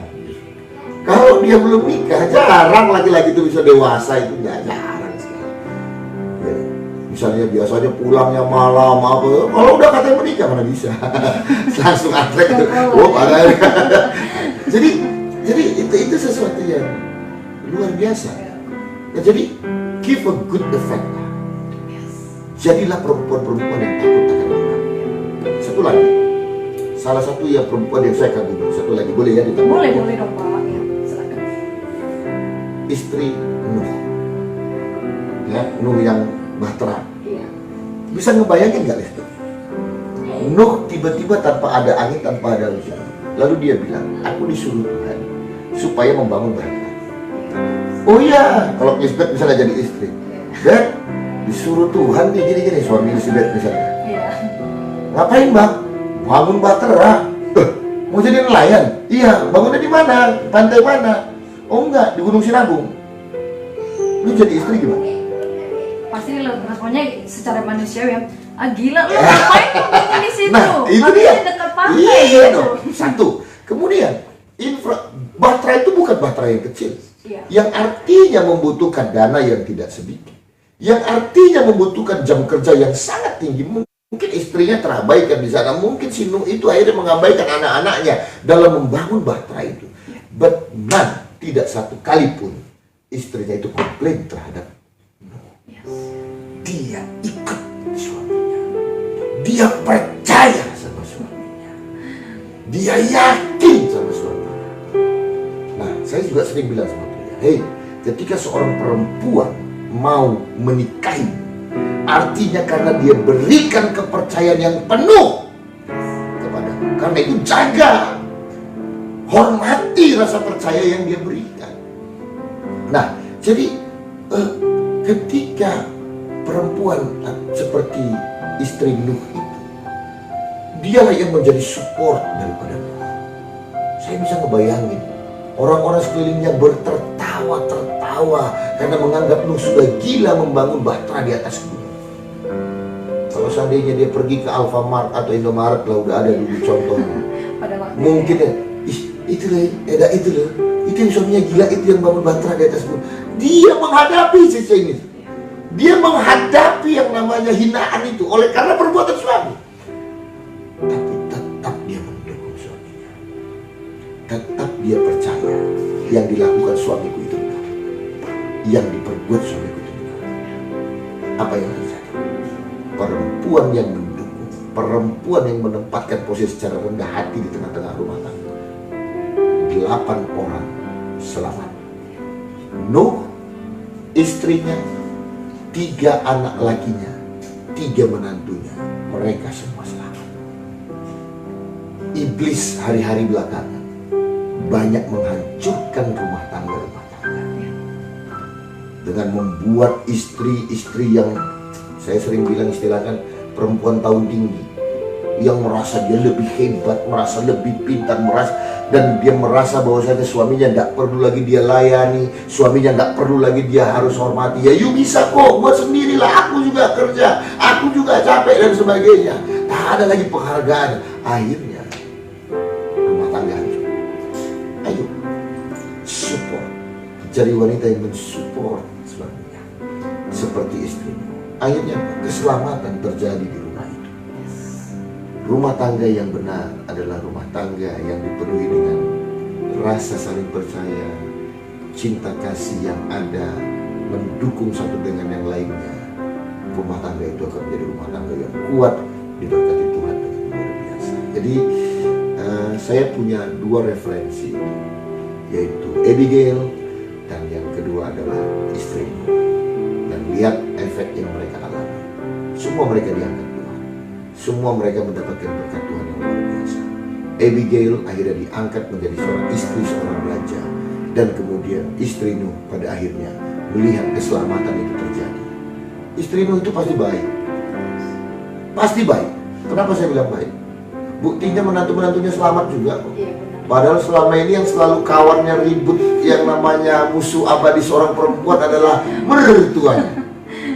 Kalau dia belum nikah, jarang laki-laki itu bisa dewasa, itu nggak, jarang sekali. Ya. Misalnya biasanya pulangnya malam apa, kalau udah katanya menikah mana bisa, langsung atrek gitu. Oh, jadi itu sesuatu yang luar biasa. Nah, jadi give a good effect. Jadilah perempuan-perempuan yang takut akan Tuhan. Satu lagi, salah satu yang perempuan yang saya kagumi. Satu lagi, boleh ya ditambah? Boleh dong Pak. Ya, silakan. Istri Nuh, ya, Nuh yang bahtera. Iya. Bisa ngebayangin nggak itu? Nuh tiba-tiba tanpa ada angin, tanpa ada hujan, lalu dia bilang, aku disuruh Tuhan supaya membangun bahtera. Oh iya, kalau Lisbeth misalnya jadi istri, Beth disuruh Tuhan nih gini-gini, suami Lisbeth misalnya. Iya. Ngapain bang? Bangun bahtera. Mau jadi nelayan? Iya. Bangunnya di mana? Pantai mana? Oh enggak, di Gunung Sinabung. Lu jadi istri gimana? Pasti lo responnya secara manusiawi ya. Ah gila lu ngapain bangun di situ? Nah, itu Habis dia. di dekat pantai Iya gitu. dong. Satu. Kemudian bahtera itu bukan bahtera yang kecil. Iya. Yang artinya membutuhkan dana yang tidak sedikit. Yang artinya membutuhkan jam kerja yang sangat tinggi. Mungkin istrinya terabaikan di sana. Mungkin si Nuh itu akhirnya mengabaikan anak-anaknya dalam membangun bahtera itu. But none, tidak satu kali pun istrinya itu komplain terhadap Nuh. Dia ikut suaminya. Dia percaya sama suaminya. Dia yakin sama suaminya. Nah, saya juga sering bilang sama dia, hey, ketika seorang perempuan mau menikahi, artinya karena dia berikan kepercayaan yang penuh kepada. Karena itu jaga, hormati rasa percaya yang dia berikan. Nah, jadi ketika perempuan seperti istri Nuh itu, dialah yang menjadi support daripada Nuh. Saya bisa ngebayangin orang-orang sekelilingnya tertawa karena menganggap Nuh sudah gila membangun bahtera di atas gunung. Kalau seandainya dia pergi ke Alfamart atau Indomaret, lah udah ada dulu contohnya. Mungkin ya, itu loh, itu yang suaminya gila, itu yang bangun bahtera di atas gunung. Dia menghadapi sisi ini. Dia menghadapi yang namanya hinaan itu oleh karena perbuatan suami. Tapi tetap dia mendukung suaminya. Tetap dia percaya yang dilakukan suamiku itu benar. Yang diperbuat suamiku itu benar. apa yang terjadi? Perempuan yang mendukung, perempuan yang menempatkan posisi secara rendah hati di tengah-tengah rumah tangga. 8 orang selamat. Nuh, istrinya, 3 anak lakinya, 3 menantunya, mereka semua selamat. Iblis hari-hari belakangan banyak menghancurkan rumah tangga dengan membuat istri-istri yang saya sering bilang istilahkan perempuan tahun tinggi, yang merasa dia lebih hebat, merasa lebih pintar, dan dia merasa bahwasanya suaminya tidak perlu lagi dia layani, suaminya nggak perlu lagi dia harus hormati. Ya, you bisa kok, buat sendirilah, aku juga kerja, aku juga capek dan sebagainya. Tak ada lagi penghargaan. Akhirnya rumah tangga hancur. Ayo support, cari wanita yang mensupport suaminya seperti istrinya. Akhirnya keselamatan terjadi di rumah itu. Rumah tangga yang benar adalah rumah tangga yang dipenuhi dengan rasa saling percaya, cinta kasih yang ada, mendukung satu dengan yang lainnya. Rumah tangga itu akan menjadi rumah tangga yang kuat, diberkati Tuhan dengan luar biasa. Jadi saya punya 2 referensi, yaitu Abigail dan yang kedua adalah istrimu. Dan lihat efek yang mereka alami. Semua mereka diangkat Tuhan. Semua mereka mendapatkan berkat Tuhan yang luar biasa. Abigail akhirnya diangkat menjadi seorang istri, seorang raja. Dan kemudian istri Nuh pada akhirnya melihat keselamatan itu terjadi. Istri Nuh itu pasti baik. Pasti baik. Kenapa saya bilang baik? Buktinya menantu-menantunya selamat juga kok. Padahal selama ini yang selalu kawannya ribut, yang namanya musuh abadi seorang perempuan adalah mertuanya.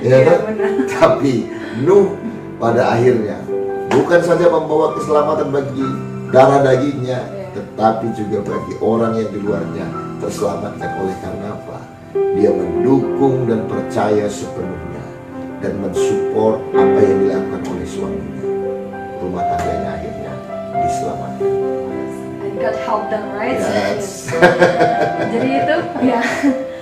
Ya kan? Tapi Nuh pada akhirnya bukan saja membawa keselamatan bagi darah dagingnya, tetapi juga bagi orang yang di luarnya terselamatkan. Oleh karena apa? Dia mendukung dan percaya sepenuhnya dan mensupport apa yang dilakukan oleh suaminya. Rumah tangganya akhirnya diselamatkan. God help them, right? Yes. Jadi itu ya,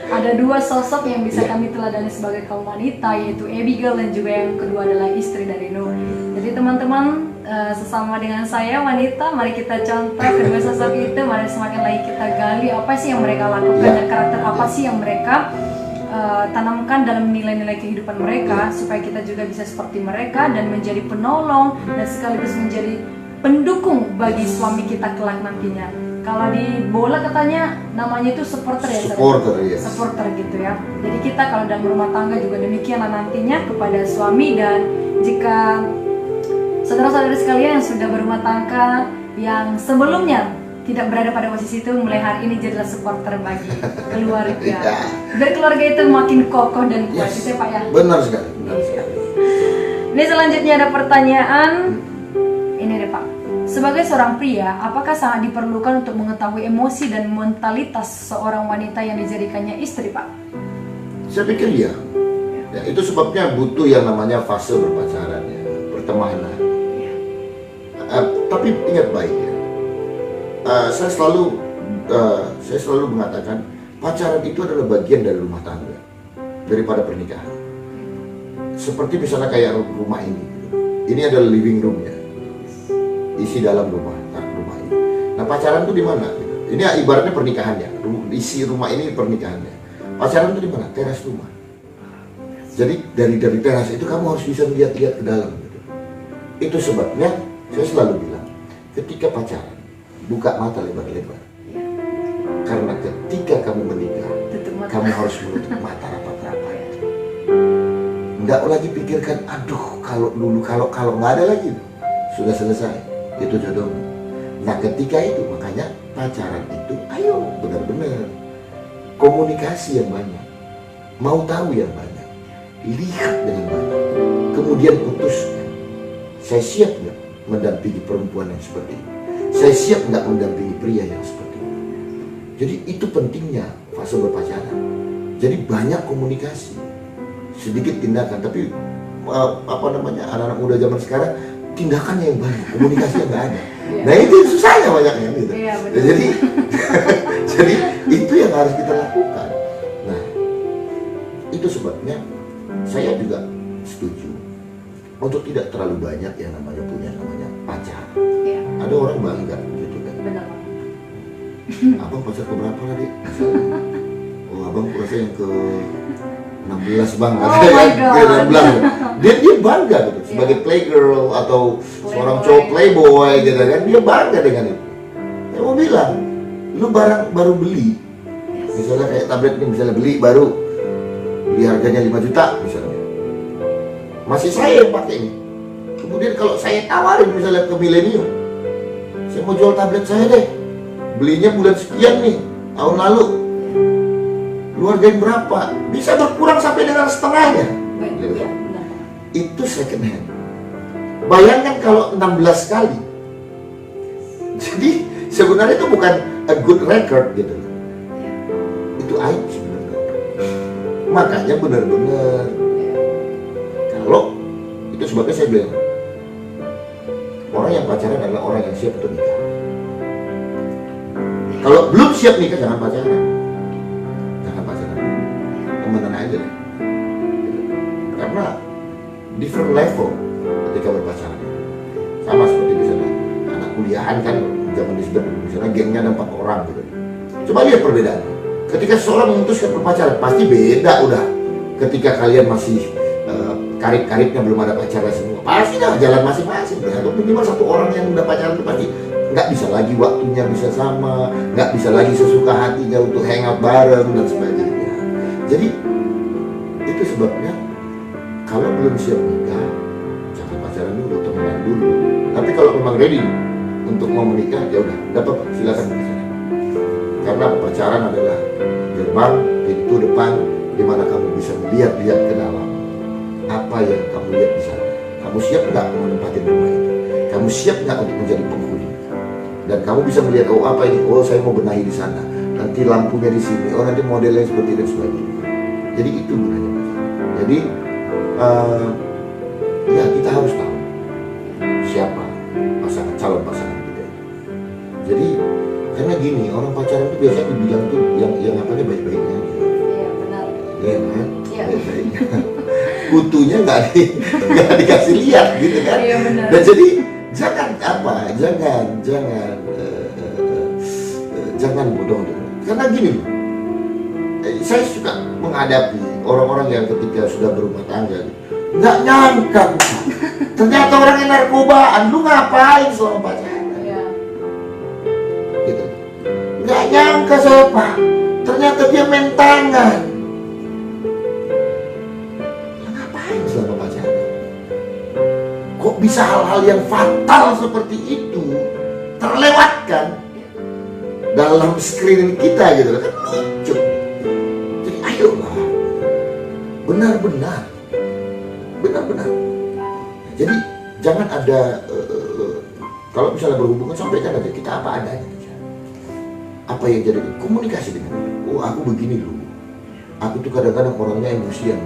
ada 2 sosok yang bisa kami teladani sebagai kaum wanita, yaitu Abigail dan juga yang kedua adalah istri dari Nuh. Jadi teman-teman, sesama dengan saya wanita, mari kita contoh kedua sosok itu. Mari semakin lagi kita gali apa sih yang mereka lakukan dan karakter apa sih yang mereka tanamkan dalam nilai-nilai kehidupan mereka, supaya kita juga bisa seperti mereka dan menjadi penolong dan sekaligus menjadi pendukung bagi suami kita kelak nantinya. Kalau di bola katanya namanya itu supporter ya, supporter, yes. Supporter gitu ya. Jadi kita kalau dalam rumah tangga juga demikianlah nantinya kepada suami. Dan jika saudara-saudari sekalian yang sudah berumah tangga yang sebelumnya tidak berada pada posisi itu, mulai hari ini jadilah supporter bagi keluarga. Biar keluarga itu makin kokoh dan kuat, gitu ya Pak ya. Benar sekali, benar sekali. Ini selanjutnya ada pertanyaan. Ini deh Pak. Sebagai seorang pria, apakah sangat diperlukan untuk mengetahui emosi dan mentalitas seorang wanita yang dijadikannya istri, Pak? Saya pikir ya. Itu sebabnya butuh yang namanya fase berpacaran ya, pertemanan. Tapi ingat baik ya. Saya selalu mengatakan pacaran itu adalah bagian dari rumah tangga daripada pernikahan. Seperti misalnya kayak rumah ini. Ini adalah living room ya. Isi dalam rumah ini. Nah pacaran itu di mana? Ini ibaratnya pernikahannya. Isi rumah ini pernikahannya. Pacaran itu di mana? Teras rumah. Jadi dari teras itu kamu harus bisa melihat-lihat ke dalam. Gitu. Itu sebabnya saya selalu bilang, ketika pacaran buka mata lebar-lebar. Karena ketika kamu menikah, kamu harus menutup mata rapat-rapat. Nggak lagi pikirkan, aduh kalau dulu kalau nggak ada lagi, sudah selesai. Itu jodoh. Nah ketika itu makanya pacaran itu ayo benar-benar komunikasi yang banyak, mau tahu yang banyak, lihat dengan banyak, kemudian putuskan. Saya siap nggak mendampingi perempuan yang seperti ini? Saya siap nggak mendampingi pria yang seperti ini? Jadi itu pentingnya fase berpacaran. Jadi banyak komunikasi, sedikit tindakan. Tapi anak-anak muda zaman sekarang tindakannya yang banyak, komunikasi yang nggak ada. Nah itu susahnya banyaknya gitu. Jadi itu yang harus kita lakukan. Nah itu sebabnya saya juga setuju untuk tidak terlalu banyak yang namanya pacar. Iya. Ada orang bangga gitu kan. Benar. Abang pacar ke berapa tadi? Oh abang kurasa yang ke 16 bang. Oh my God. 16. Dia bangga gitu sebagai playgirl atau seorang cowok playboy gitu kan. Dia bangga dengan itu. Saya mau bilang, lu barang baru beli, misalnya kayak tablet ini misalnya beli harganya 5 juta misalnya, masih saya yang pakai ini. Kemudian kalau saya tawarin misalnya ke milenium, saya mau jual tablet saya deh, belinya bulan sekian nih tahun lalu, lu hargain berapa, bisa berkurang sampai dengan setengahnya. Baik, ya, benar. Itu second hand. Bayangkan kalau 16 kali. Jadi sebenarnya itu bukan a good record gitu. Itu aib sebenarnya. Makanya benar-benar kalau itu sebabnya saya bilang orang yang pacaran adalah orang yang siap untuk nikah. Kalau belum siap nikah jangan pacaran. Jangan pacaran. Temenan aja deh. Karena different level ketika berpacaran. Sama seperti misalnya anak kuliahan kan zaman disebut misalnya gengnya ada 4 orang gitu. Coba lihat perbedaan. Ketika seseorang memutuskan berpacaran pasti beda udah. Ketika kalian masih karib-karibnya belum ada pacaran semua, pasti dah jalan masing-masing. Atau minimal satu orang yang udah pacaran itu pasti nggak bisa lagi waktunya bisa sama, nggak bisa lagi sesuka hatinya untuk hangout bareng dan sebagainya. Jadi itu sebabnya kalau belum siap nikah jangan pacaran dulu, temenan dulu. Tapi kalau memang ready untuk mau menikah ya udah, dapat silakan pacaran. Karena pacaran adalah gerbang pintu depan di mana kamu bisa melihat-lihat ke dalam apa yang kamu lihat di sana. Kamu siap nggak menempati rumah itu? Kamu siap nggak untuk menjadi penghuni? Dan kamu bisa melihat, oh apa ini? Oh saya mau benahi di sana. Nanti lampunya di sini. Oh nanti modelnya seperti itu dan sebagainya. Jadi itu gunanya. Jadi ya kita harus tahu siapa calon pasangan kita. Jadi karena gini, orang pacaran itu biasanya dibilang tuh yang apanya baik-baiknya aja. Iya, benar. Iya kan? Iya. Baik-baiknya. Kutunya nggak dikasih lihat gitu kan. Iya, benar. Dan jadi jangan bodoh. Karena gini loh, saya suka menghadapi orang-orang yang ketika sudah berumah tangga nggak nyangka ternyata orang yang narkobaan. Lu ngapain selama pacaran? Iya. Gitu. Nggak nyangka saya Pak, ternyata dia main tangan. Selama pacaran kok bisa hal-hal yang fatal seperti itu terlewatkan dalam screening kita gitu kan, lucu. Jadi ayolah benar-benar jadi jangan ada kalau misalnya berhubungan sampaikan aja kita apa adanya aja. Apa yang jadi komunikasi dengan dia. Oh aku begini loh, aku tuh kadang-kadang orangnya emosian,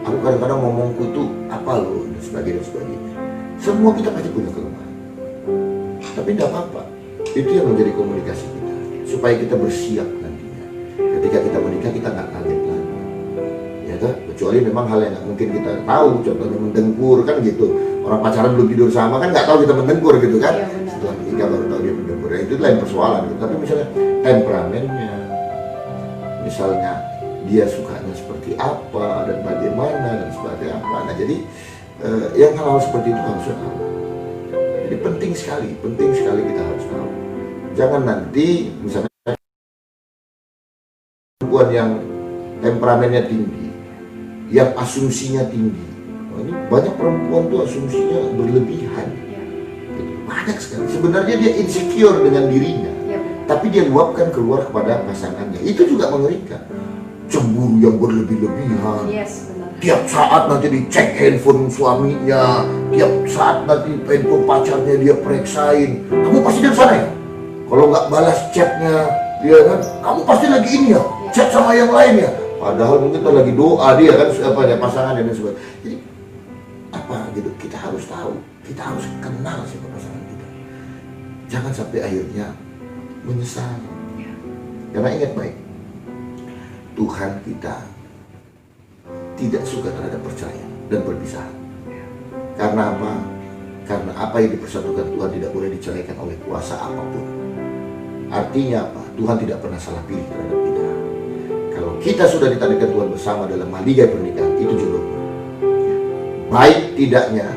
aku kadang-kadang ngomongku itu apa loh dan sebagainya. Semua kita pasti punya kelemahan, tapi tidak apa-apa. Itu yang menjadi komunikasi kita supaya kita bersiap nantinya. Ketika kita menikah kita nggak kaget lagi, ya kan? Kecuali memang hal yang nggak mungkin kita tahu, contohnya mendengkur kan gitu. Orang pacaran belum tidur sama kan nggak tahu kita mendengkur gitu kan? Iya, Setelah menikah baru tahu dia mendengkur. Ya, itu lain persoalan gitu. Tapi misalnya temperamennya, misalnya dia sukanya seperti apa dan bagaimana dan seperti apa. Nah jadi yang hal-hal seperti itu harus tahu. Jadi penting sekali kita harus tahu. Jangan nanti misalnya perempuan yang temperamennya tinggi, yang asumsinya tinggi. Nah, ini banyak perempuan tuh asumsinya berlebihan. Gitu. Banyak sekali. Sebenarnya dia insecure dengan dirinya, tapi dia luapkan keluar kepada pasangannya. Itu juga mengerikan. Cemburu yang berlebih-lebihan. Yes, benar. Tiap saat nanti dicek handphone suaminya, tiap saat nanti handphone pacarnya dia periksain. Kamu pasti dari sana ya? Kalau nggak balas chatnya dia kan, kamu pasti lagi ini ya, chat sama yang lain ya. Padahal mungkin tuh lagi doa dia kan, apa ya pasangannya dan sebagainya. Jadi apa gitu, kita harus tahu, kita harus kenal siapa pasangan kita. Jangan sampai akhirnya menyesal. Karena ingat baik, Tuhan kita tidak suka terhadap perceraian. dan perpisahan. Karena apa? Karena apa yang dipersatukan Tuhan tidak boleh diceraikan oleh kuasa apapun. Artinya apa? Tuhan tidak pernah salah pilih terhadap kita. Kalau kita sudah ditandaikan Tuhan bersama dalam maligai pernikahan, itu jodoh. Baik tidaknya,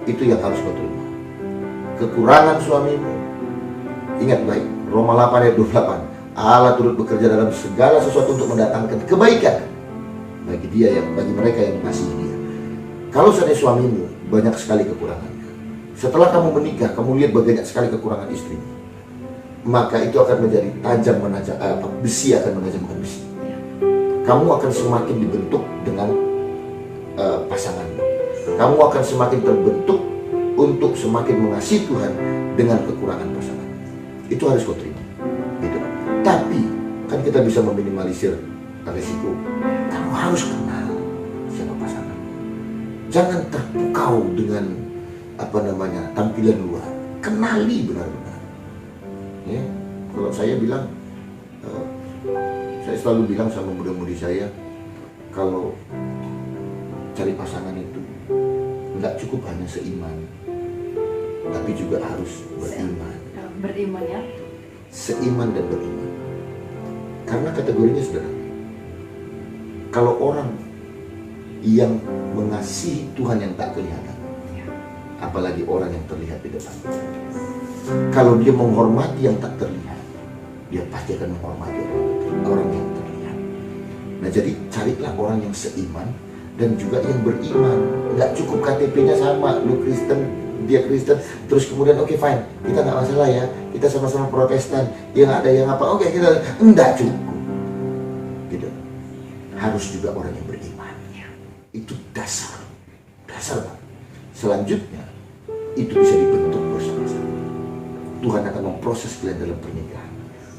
itu yang harus kau terima. Kekurangan suamimu, ingat baik, Roma 8 ayat 28. Allah turut bekerja dalam segala sesuatu untuk mendatangkan kebaikan bagi mereka yang mengasihi Dia. Kalau seandainya suamimu banyak sekali kekurangannya, setelah kamu menikah, kamu lihat banyak sekali kekurangan istrimu, maka itu akan menjadi besi akan menajamkan besi. Kamu akan semakin dibentuk dengan pasanganmu. Kamu akan semakin terbentuk untuk semakin mengasihi Tuhan dengan kekurangan pasangan. Itu harus kau terima. Gitu. Tapi kan kita bisa meminimalisir risiko. Kamu harus kenal siapa pasangan. Jangan terpukau dengan tampilan luar. Kenali benar-benar. Ya, kalau saya bilang, saya selalu bilang sama muda-mudi saya, kalau cari pasangan itu nggak cukup hanya seiman, tapi juga harus beriman. Beriman ya. Seiman dan beriman. Karena kategorinya sederhana. Kalau orang yang mengasihi Tuhan yang tak kelihatan, apalagi orang yang terlihat di depan, kalau dia menghormati yang tak terlihat, dia pasti akan menghormati orang yang terlihat. Nah, jadi carilah orang yang seiman dan juga yang beriman. Nggak cukup KTP-nya sama, lu Kristen, dia Kristen, terus kemudian oke, fine, kita nggak masalah ya, kita sama-sama Protestan, yang ada yang apa, oke, kita enggak cukup, gitu. Harus juga orang yang beriman. Itu dasar Pak. Selanjutnya itu bisa dibentuk bersama-sama. Tuhan akan memproses kalian dalam pernikahan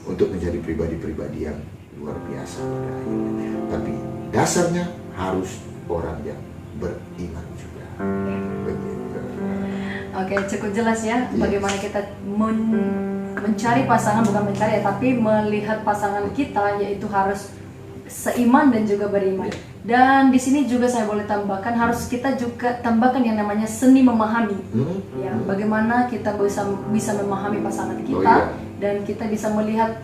untuk menjadi pribadi-pribadi yang luar biasa pada akhirnya. Tapi dasarnya harus orang yang beriman juga. Begitu. Oke, cukup jelas ya bagaimana kita mencari pasangan, bukan mencari ya, tapi melihat pasangan kita, yaitu harus seiman dan juga beriman. Dan di sini juga saya boleh tambahkan, harus kita juga tambahkan yang namanya seni memahami. Ya, bagaimana kita bisa memahami pasangan kita, dan kita bisa melihat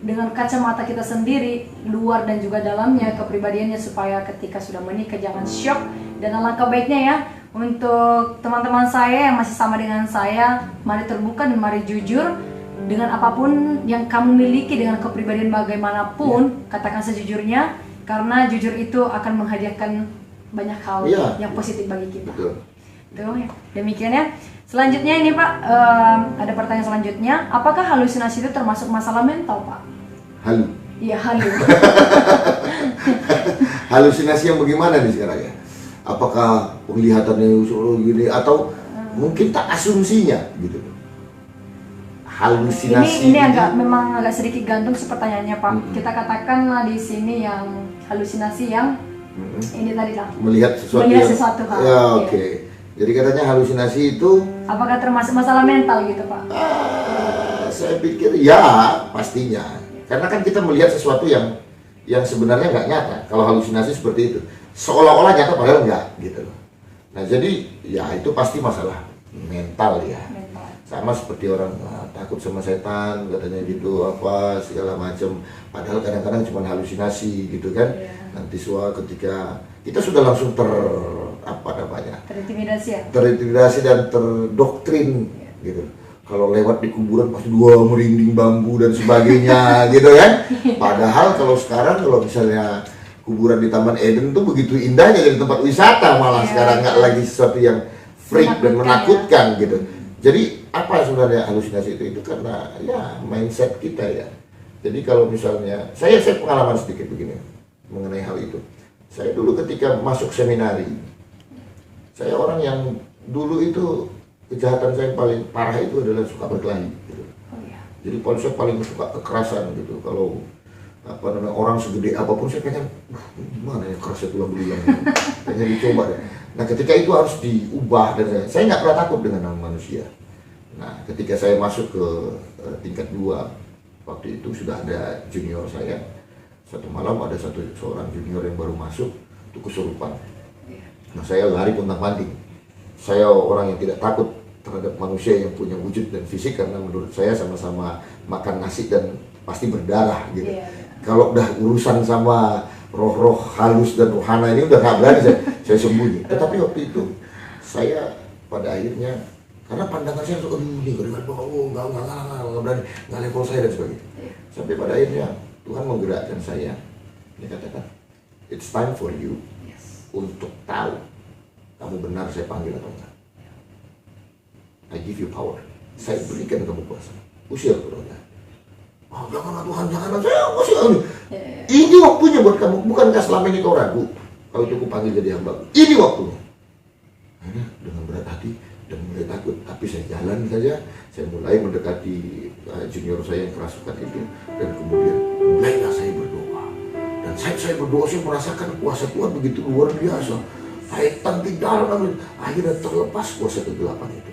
dengan kacamata kita sendiri, luar dan juga dalamnya, kepribadiannya, supaya ketika sudah menikah jangan shock. Dan alangkah baiknya ya, untuk teman-teman saya yang masih sama dengan saya, mari terbuka dan mari jujur dengan apapun yang kamu miliki, dengan kepribadian bagaimanapun, katakan sejujurnya, karena jujur itu akan menghadiahkan banyak hal yang positif bagi kita. Betul. Tuh, ya. Demikian ya. Selanjutnya ini Pak, ada pertanyaan selanjutnya, apakah halusinasi itu termasuk masalah mental Pak? Halu. Iya, halu. Halusinasi yang bagaimana nih sekarang ya? Apakah penglihatannya gini atau mungkin tak asumsinya gitu? Halusinasi ini memang agak sedikit gantung sih pertanyaannya Pak. Kita katakanlah di sini yang halusinasi yang ini tadi lah, melihat sesuatu hal. Ya, oke. Jadi katanya halusinasi itu apakah termasuk masalah mental gitu Pak? Saya pikir ya, pastinya. Karena kan kita melihat sesuatu yang sebenarnya nggak nyata. Kalau halusinasi seperti itu, seolah-olah nyata padahal nggak gitu loh. Nah, jadi ya itu pasti masalah mental ya. Sama seperti orang takut sama setan katanya gitu, apa segala macam, padahal kadang-kadang cuma halusinasi gitu kan. Nanti ketika kita sudah langsung terintimidasi dan terdoktrin gitu. Kalau lewat di kuburan pasti merinding bambu dan sebagainya gitu kan. Padahal kalau sekarang, kalau misalnya kuburan di Taman Eden tuh begitu indahnya, jadi tempat wisata malah sekarang, nggak lagi sesuatu yang freak dan menakutkan gitu. Jadi apa sebenarnya halusinasi itu? Itu karena ya mindset kita ya. Jadi kalau misalnya saya pengalaman sedikit begini mengenai hal itu. Saya dulu ketika masuk seminari, saya orang yang dulu itu kejahatan saya yang paling parah itu adalah suka berkelahi gitu. Jadi saya paling suka kekerasan gitu. Kalau orang segede apapun saya pengen gimana ya kerasnya tulang belulang, pengen dicoba deh. Nah, ketika itu harus diubah, dan saya nggak pernah takut dengan manusia. Nah, ketika saya masuk ke tingkat 2, waktu itu sudah ada junior saya. Satu malam ada seorang junior yang baru masuk, itu kesurupan. Nah, saya lari pontang-panting. Saya orang yang tidak takut terhadap manusia yang punya wujud dan fisik, karena menurut saya sama-sama makan nasi dan pasti berdarah gitu. Kalau udah urusan sama roh-roh halus dan rohana ini udah nggak berani saya sembunyi. Tetapi waktu itu saya pada akhirnya, karena pandangan saya tuh, ini nggak berani, nggak level saya dan sebagainya. Sampai pada akhirnya Tuhan menggerakkan saya. Dia katakan, it's time for you untuk tahu kamu benar saya panggil atau enggak. I give you power. Saya berikan kamu kuasa. Usir rohnya. Oh, janganlah Tuhan, janganlah. Saya usir. Ini waktunya buat kamu. Bukankah selama ini kau ragu? Kalau itu kupanggil jadi hamba. Ini waktunya. Akhirnya dengan berat hati dan mulai takut. Tapi saya jalan saja. Saya mulai mendekati junior saya yang kerasukan itu. Dan kemudian mulailah saya berdoa. Dan saya berdoa, saya merasakan kuasa Tuhan begitu luar biasa. Kaitan di dalam, akhirnya terlepas kuasa kegelapan itu.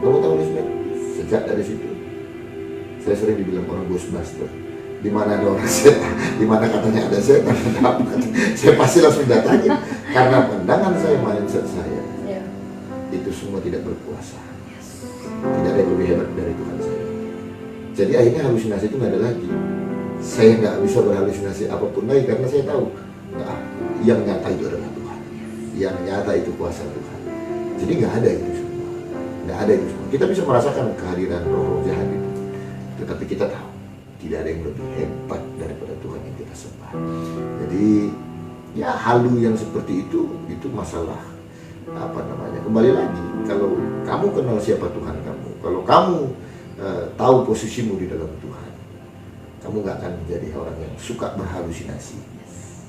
Kamu tahu nih, sejak dari situ saya sering dibilang orang Ghostbuster. Di mana ada orang setan, di mana katanya ada setan, saya pasti langsung datangin. Karena pandangan saya, mindset saya, itu semua tidak berkuasa. Tidak ada yang lebih hebat dari Tuhan saya. Jadi akhirnya halusinasi itu nggak ada lagi. Saya nggak bisa berhalusinasi apapun lagi, karena saya tahu yang nyata itu adalah Tuhan. Yang nyata itu kuasa Tuhan. Jadi nggak ada itu semua. Nggak ada itu semua. Kita bisa merasakan kehadiran roh-roh jahat itu. Tetapi kita tahu tidak ada yang lebih hebat daripada Tuhan yang kita sembah. Jadi ya halu yang seperti itu masalah apa namanya. Kembali lagi, kalau kamu kenal siapa Tuhan kamu, kalau kamu tahu posisimu di dalam Tuhan, kamu nggak akan menjadi orang yang suka berhalusinasi.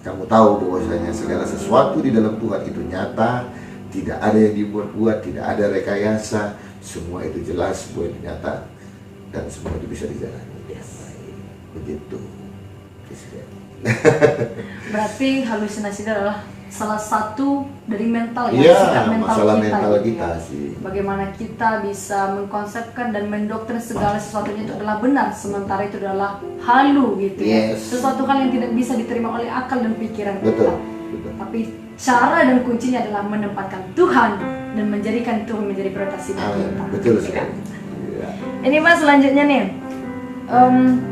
Kamu tahu bahwasanya segala sesuatu di dalam Tuhan itu nyata, tidak ada yang dibuat-buat, tidak ada rekayasa, semua itu jelas, semua itu nyata, dan semua itu bisa dijalani. Begitu. Berarti halusinasi itu adalah salah satu dari mental ya, sikap masalah kita, mental gitu kita ya. sih. Bagaimana kita bisa mengkonsepkan dan mendoktrin segala sesuatunya itu adalah benar, sementara itu adalah halu gitu ya. Sesuatu hal yang tidak bisa diterima oleh akal dan pikiran kita. Betul. Tapi cara dan kuncinya adalah menempatkan Tuhan dan menjadikan Tuhan menjadi prioritas hidup kita. Betul gitu kan? Ya. Ini Mas, selanjutnya nih.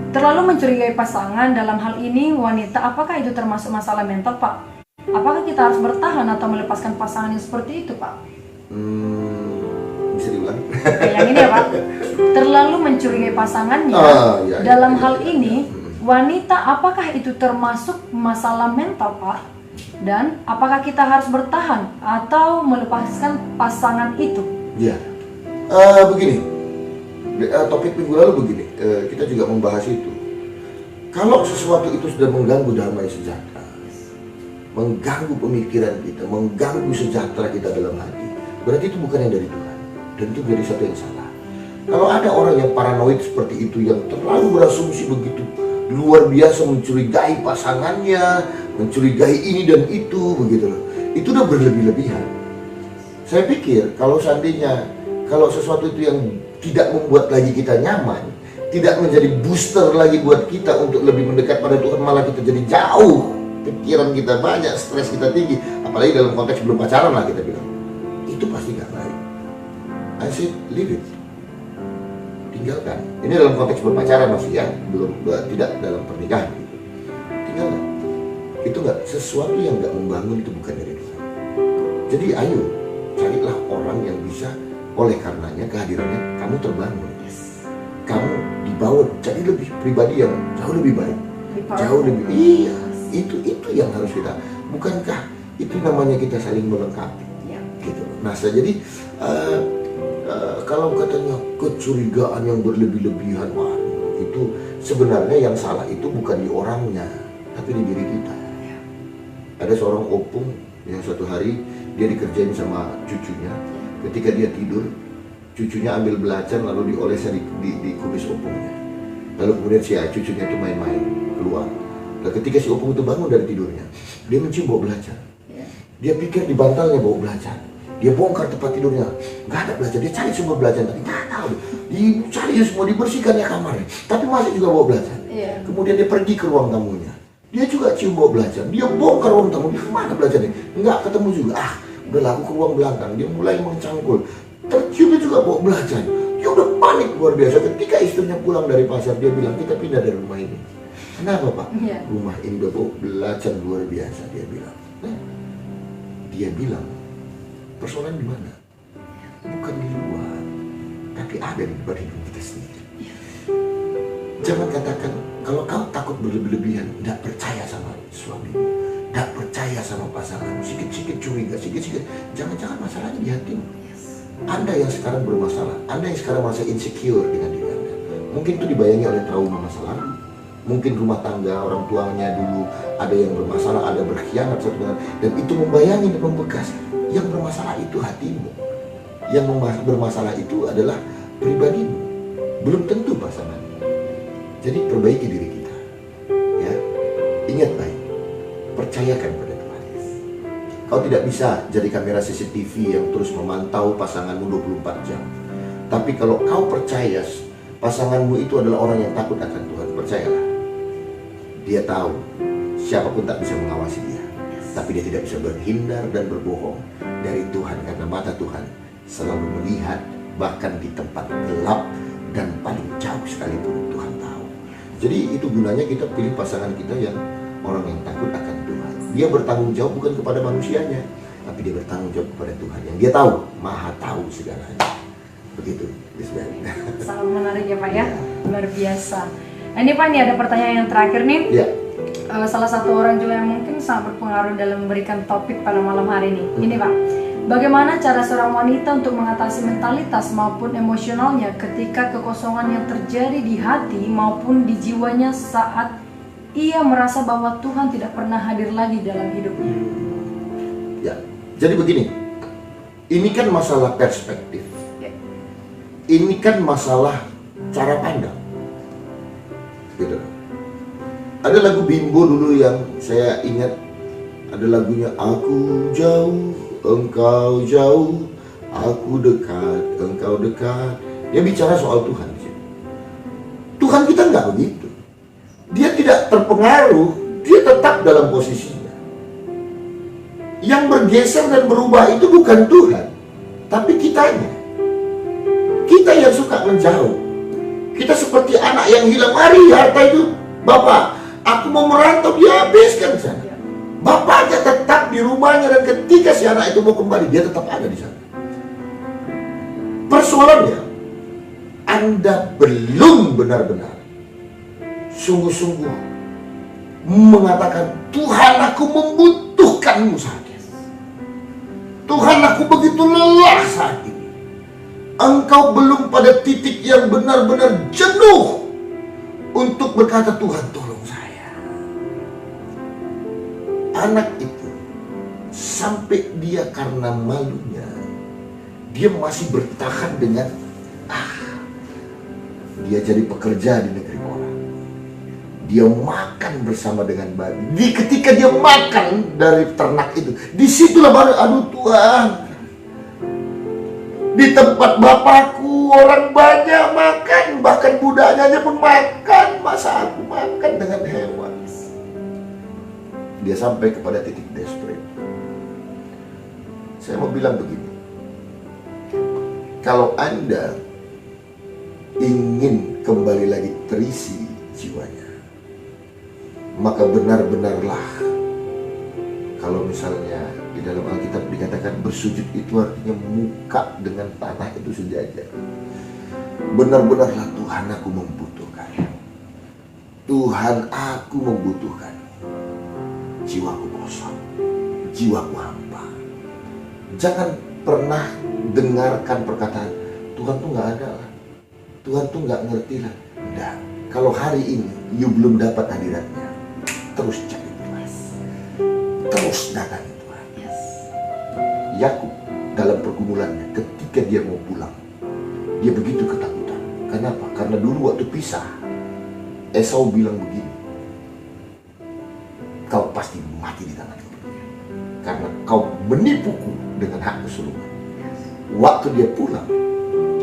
Terlalu mencurigai pasangan dalam hal ini wanita, apakah itu termasuk masalah mental, Pak? Apakah kita harus bertahan atau melepaskan pasangan yang seperti itu, Pak? Bisa diulang? Yang ini ya, Pak. Terlalu mencurigai pasangannya dalam hal ini, wanita, apakah itu termasuk masalah mental, Pak? Dan apakah kita harus bertahan atau melepaskan pasangan itu? Ya, begini. Topik minggu lalu begini. Kita juga membahas itu. Kalau sesuatu itu sudah mengganggu damai sejahtera, mengganggu pemikiran kita, mengganggu sejahtera kita dalam hati, berarti itu bukan yang dari Tuhan, dan itu menjadi satu yang salah. Kalau ada orang yang paranoid seperti itu, yang terlalu berasumsi begitu luar biasa, mencurigai pasangannya, mencurigai ini dan itu, begitu loh, itu udah berlebih-lebihan. Saya pikir kalau seandainya kalau sesuatu itu yang tidak membuat lagi kita nyaman, tidak menjadi booster lagi buat kita untuk lebih mendekat pada Tuhan, malah kita jadi jauh, pikiran kita banyak, stres kita tinggi, apalagi dalam konteks belum pacaran lah kita bilang, itu pasti gak baik. I said leave it, tinggalkan. Ini dalam konteks berpacaran masih ya, belum, tidak dalam pernikahan gitu. Tinggalkan. Itu nggak, sesuatu yang nggak membangun itu bukan dari Tuhan. Jadi ayo carilah orang yang bisa, oleh karenanya kehadirannya kamu terbangun. Kamu dibawa jadi lebih pribadi yang jauh lebih baik, jauh lebih, iya, itu yang harus kita, bukankah itu namanya kita saling melengkapi, gitu. Nah, jadi kalau katanya kecurigaan yang berlebih-lebihan, wah, itu sebenarnya yang salah itu bukan di orangnya, tapi di diri kita. Ada seorang opung yang suatu hari dia dikerjain sama cucunya, ketika dia tidur, cucunya ambil belacan lalu diolesnya di kumis opungnya. Lalu kemudian si cucunya itu main-main keluar. Nah, ketika si opung itu bangun dari tidurnya, dia mencium bau belacan. Dia pikir di bantalnya bau belacan. Dia bongkar tempat tidurnya, nggak ada belacan. Dia cari semua belacan tadi, nggak tahu. Dicari semua, dibersihkan ya kamarnya, tapi masih juga bau belacan. Kemudian dia pergi ke ruang tamunya. Dia juga cium bau belacan. Dia bongkar ruang tamu. Dia mana belacannya? Enggak ketemu juga. Udahlah aku ke ruang belakang. Dia mulai mencangkul. Terciumnya juga bau belacan. Dia udah panik luar biasa. Ketika istrinya pulang dari pasar, dia bilang, kita pindah dari rumah ini. Kenapa Pak? Rumah ini udah bau belacan luar biasa, dia bilang. Dia bilang, persoalan di mana? Bukan di luar, tapi ada di depan hidup kita sendiri. Jangan katakan, kalau kau takut berlebihan, tidak percaya sama suamimu, tidak percaya sama pasanganmu, sikit-sikit curiga, sikit-sikit, jangan-jangan masalahnya di hatimu. Anda yang sekarang bermasalah, Anda yang sekarang merasa insecure dengan diri Anda, mungkin itu dibayangi oleh trauma masa lalu. Mungkin rumah tangga orang tuanya dulu ada yang bermasalah, ada berkhianat satu dengan, dan itu membayangi dan membekas. Yang bermasalah itu hatimu, yang bermasalah itu adalah pribadimu, belum tentu pasangan. Jadi perbaiki diri kita, ya. Ingat baik, percayakan pada Tuhan. Kau tidak bisa jadi kamera CCTV yang terus memantau pasanganmu 24 jam. Tapi kalau kau percaya pasanganmu itu adalah orang yang takut akan Tuhan, percayalah, dia tahu siapapun tak bisa mengawasi dia. Tapi dia tidak bisa berhindar dan berbohong dari Tuhan, karena mata Tuhan selalu melihat, bahkan di tempat gelap dan paling jauh sekalipun Tuhan tahu. Jadi itu gunanya kita pilih pasangan kita yang orang yang takut akan Tuhan. Dia bertanggung jawab bukan kepada manusianya, tapi dia bertanggung jawab kepada Tuhan yang dia tahu, maha tahu segalanya. Begitu, Lisbeth. Sangat menarik ya Pak ya, luar biasa. Nah, ini Pak, ini ada pertanyaan yang terakhir nih. Ya. Salah satu orang juga yang mungkin sangat berpengaruh dalam memberikan topik pada malam hari ini. Ini Pak, bagaimana cara seorang wanita untuk mengatasi mentalitas maupun emosionalnya ketika kekosongan yang terjadi di hati maupun di jiwanya saat ia merasa bahwa Tuhan tidak pernah hadir lagi dalam hidupnya? Ya, jadi begini, ini kan masalah perspektif. Ini kan masalah cara pandang. Gitu. Ada lagu Bimbo dulu yang saya ingat, ada lagunya, aku jauh, engkau jauh, aku dekat, engkau dekat. Dia bicara soal Tuhan di sini. Tuhan kita nggak begitu. Dia tidak terpengaruh, dia tetap dalam posisinya. Yang bergeser dan berubah itu bukan Tuhan, tapi kitanya. Kita yang suka menjauh. Kita seperti anak yang hilang. Mari harta itu, Bapak, aku mau merantau, dia habiskan di sana. Bapaknya tetap di rumahnya, dan ketika si anak itu mau kembali, dia tetap ada di sana. Persoalannya, Anda belum benar-benar sungguh-sungguh mengatakan, Tuhan, aku membutuhkanmu saat ini. Tuhan, aku begitu lelah saat ini. Engkau belum pada titik yang benar-benar jenuh untuk berkata, Tuhan, tolong saya. Anak itu sampai dia karena malunya, dia masih bertahan dengan dia jadi pekerja di negeri orang. Dia makan bersama dengan babi. Ketika dia makan dari ternak itu, disitulah baru, aduh Tuhan, di tempat bapakku orang banyak makan, bahkan budaknya aja pun makan, masa aku makan dengan hewan. Dia sampai kepada titik desperate. Saya mau bilang begini, kalau Anda ingin kembali lagi terisi jiwanya, maka benar-benarlah, kalau misalnya di dalam Alkitab dikatakan bersujud itu artinya muka dengan tanah itu sejajar. Benar-benarlah, Tuhan, aku membutuhkan. Tuhan, aku membutuhkan. Jiwaku kosong, jiwaku hampa. Jangan pernah dengarkan perkataan, Tuhan tuh nggak ada lah, Tuhan tuh nggak ngerti lah. Enggak. Kalau hari ini you belum dapat hadiratnya, terus cari Tuhan, terus datangi Tuhan. Yakub dalam pergumulannya, ketika dia mau pulang, dia begitu ketakutan. Kenapa? Karena dulu waktu pisah, Esau bilang begini, kau pasti mati di tanganku, karena kau menipuku dengan hak kesulungan. Waktu dia pulang,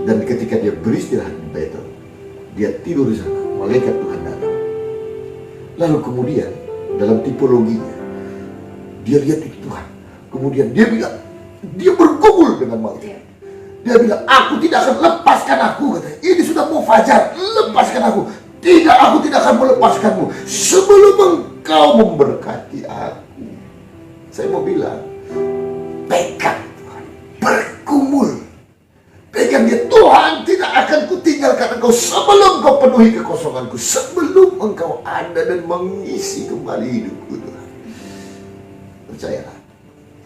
dan ketika dia beristirahat di Betel, dia tidur di sana, malaikat Tuhan datang. Lalu kemudian dalam tipologinya. Dia lihat itu Tuhan. Kemudian dia bilang, dia bergumul dengan malaikat. Dia bilang, aku tidak akan lepaskan aku, katanya. Ini sudah mau fajar, lepaskan aku. Tidak, aku tidak akan melepaskanmu sebelum engkau memberkati aku. Saya mau bilang, pegang Tuhan, bergumul. Pegang dia, Tuhan, tidak akan kutinggalkan engkau sebelum kau penuhi kekosonganku, sebelum engkau ada dan mengisi kembali hidupku, Tuhan. Percayalah,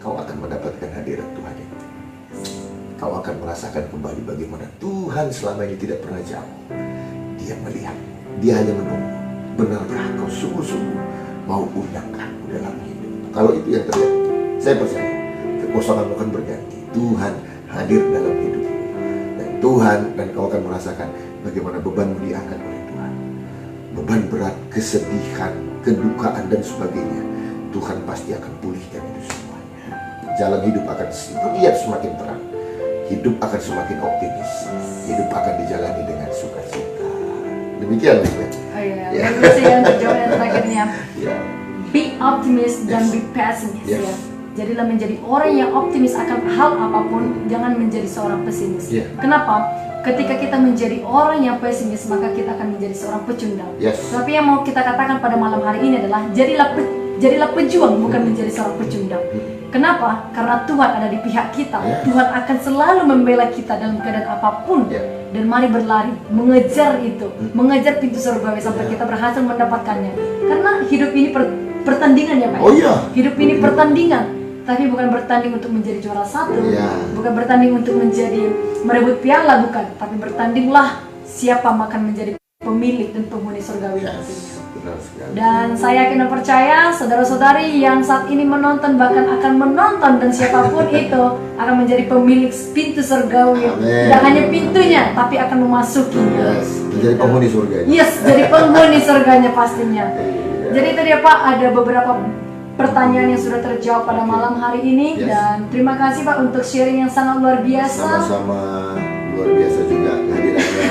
kau akan mendapatkan hadirat Tuhan itu. Kau akan merasakan kembali bagaimana Tuhan selama ini tidak pernah jauh. Dia melihat, dia hanya menunggu. Benarkah kau sungguh-sungguh mau undang aku dalam hidup? Kalau itu yang terjadi, saya percaya kekosonganmu akan berganti. Tuhan hadir dalam hidupmu. Dan Tuhan, dan kau akan merasakan bagaimana bebanmu diangkat oleh Tuhan. Beban berat, kesedihan, kedukaan dan sebagainya, Tuhan pasti akan pulihkan itu semuanya. Jalan hidup akan semakin terang. Hidup akan semakin optimis. Hidup akan dijalani dengan sukacita. Demikian, ya. Oh iya, bagus ya untuk jawaban yang terakhirnya. Be optimist dan be pessimist, ya. Jadilah menjadi orang yang optimis akan hal apapun, jangan menjadi seorang pesimis. Kenapa? Ketika kita menjadi orang yang pesimis, maka kita akan menjadi seorang pecundang. Tapi yang mau kita katakan pada malam hari ini adalah jadilah pejuang, bukan menjadi seorang pecundang. Kenapa? Karena Tuhan ada di pihak kita. Tuhan akan selalu membela kita dalam keadaan apapun. Dan mari berlari, mengejar itu, mengejar pintu surgawi sampai kita berhasil mendapatkannya. Karena hidup ini pertandingan ya Pak. Hidup ini pertandingan. Tapi bukan bertanding untuk menjadi juara satu, bukan bertanding untuk menjadi merebut piala, bukan. Tapi bertandinglah siapa akan menjadi pemilik dan penghuni surgawi nantinya. Dan saya yakin dan percaya saudara-saudari yang saat ini menonton, bahkan akan menonton, dan siapapun itu akan menjadi pemilik pintu surgawi. Tidak hanya pintunya, tapi akan memasukinya. Menjadi penghuni surganya. Jadi penghuni surganya pastinya. Jadi itu dia Pak, ada beberapa pertanyaan yang sudah terjawab pada malam hari ini. Dan terima kasih Pak untuk sharing yang sangat luar biasa. Sama-sama, luar biasa juga kehadirannya.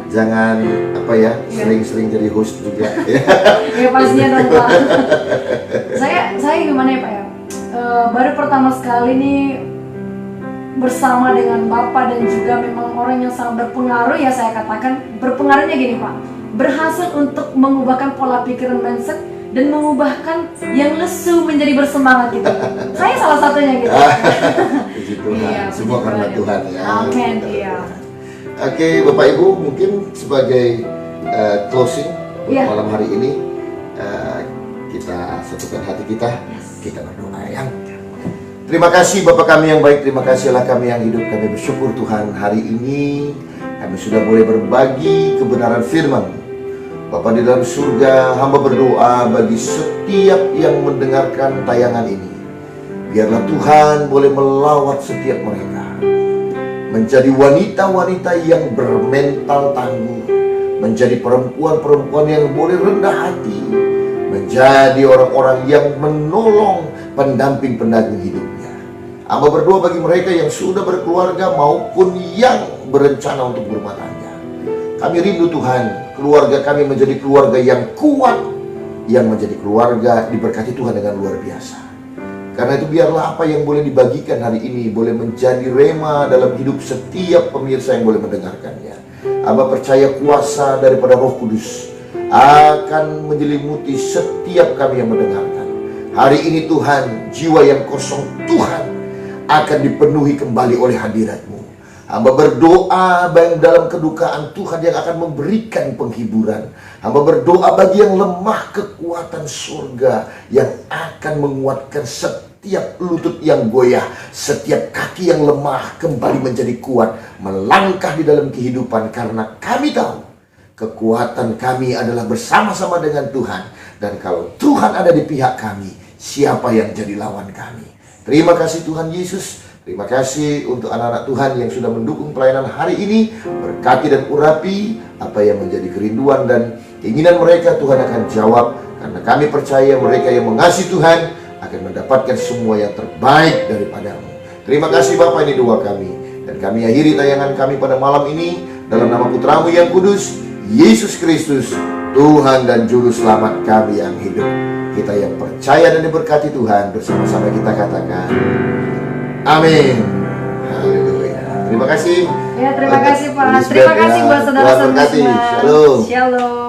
Jangan sering-sering jadi host juga. Ya pastinya dong Pak. Saya gimana ya Pak ya? Baru pertama sekali nih bersama dengan Bapak, dan juga memang orang yang sangat berpengaruh, ya saya katakan berpengaruhnya gini Pak. Berhasil untuk mengubahkan pola pikiran mindset dan mengubahkan yang lesu menjadi bersemangat gitu. Saya salah satunya gitu. Puji Tuhan. Semua karena Tuhan ya. Amin. Iya. Oke, Bapak Ibu, mungkin sebagai closing malam hari ini, kita satukan hati kita, kita berdoa ya. Terima kasih Bapa kami yang baik, terima kasihlah kami yang hidup, kami bersyukur Tuhan hari ini kami sudah boleh berbagi kebenaran firman. Bapa di dalam surga, hamba berdoa bagi setiap yang mendengarkan tayangan ini. Biarlah Tuhan boleh melawat setiap mereka. Menjadi wanita-wanita yang bermental tangguh. Menjadi perempuan-perempuan yang boleh rendah hati. Menjadi orang-orang yang menolong pendamping-pendamping hidupnya. Hamba berdoa bagi mereka yang sudah berkeluarga maupun yang berencana untuk berumah tangga. Kami rindu Tuhan, keluarga kami menjadi keluarga yang kuat, yang menjadi keluarga diberkati Tuhan dengan luar biasa. Karena itu biarlah apa yang boleh dibagikan hari ini boleh menjadi rema dalam hidup setiap pemirsa yang boleh mendengarkannya. Hamba percaya kuasa daripada Roh Kudus akan menyelimuti setiap kami yang mendengarkan. Hari ini Tuhan, jiwa yang kosong Tuhan akan dipenuhi kembali oleh hadirat-Mu. Hamba berdoa bagi dalam kedukaan Tuhan yang akan memberikan penghiburan. Hamba berdoa bagi yang lemah, kekuatan surga yang akan menguatkan setiap lutut yang goyah, setiap kaki yang lemah kembali menjadi kuat, melangkah di dalam kehidupan. Karena kami tahu kekuatan kami adalah bersama-sama dengan Tuhan. Dan kalau Tuhan ada di pihak kami, siapa yang jadi lawan kami? Terima kasih Tuhan Yesus. Terima kasih untuk anak-anak Tuhan yang sudah mendukung pelayanan hari ini. Berkati dan urapi apa yang menjadi kerinduan dan keinginan mereka, Tuhan akan jawab. Karena kami percaya mereka yang mengasihi Tuhan akan mendapatkan semua yang terbaik daripada-Mu. Terima kasih Bapa, ini doa kami. Dan kami akhiri tayangan kami pada malam ini dalam nama Putra-Mu yang kudus, Yesus Kristus, Tuhan dan Juru Selamat kami yang hidup. Kita yang percaya dan diberkati Tuhan, bersama-sama kita katakan amin. Haleluya. Terima kasih. Ya, terima kasih Pak. Lisbeth, Terima kasih ya. buat saudara Tuhan semua. berkati. Shalom. Shalom.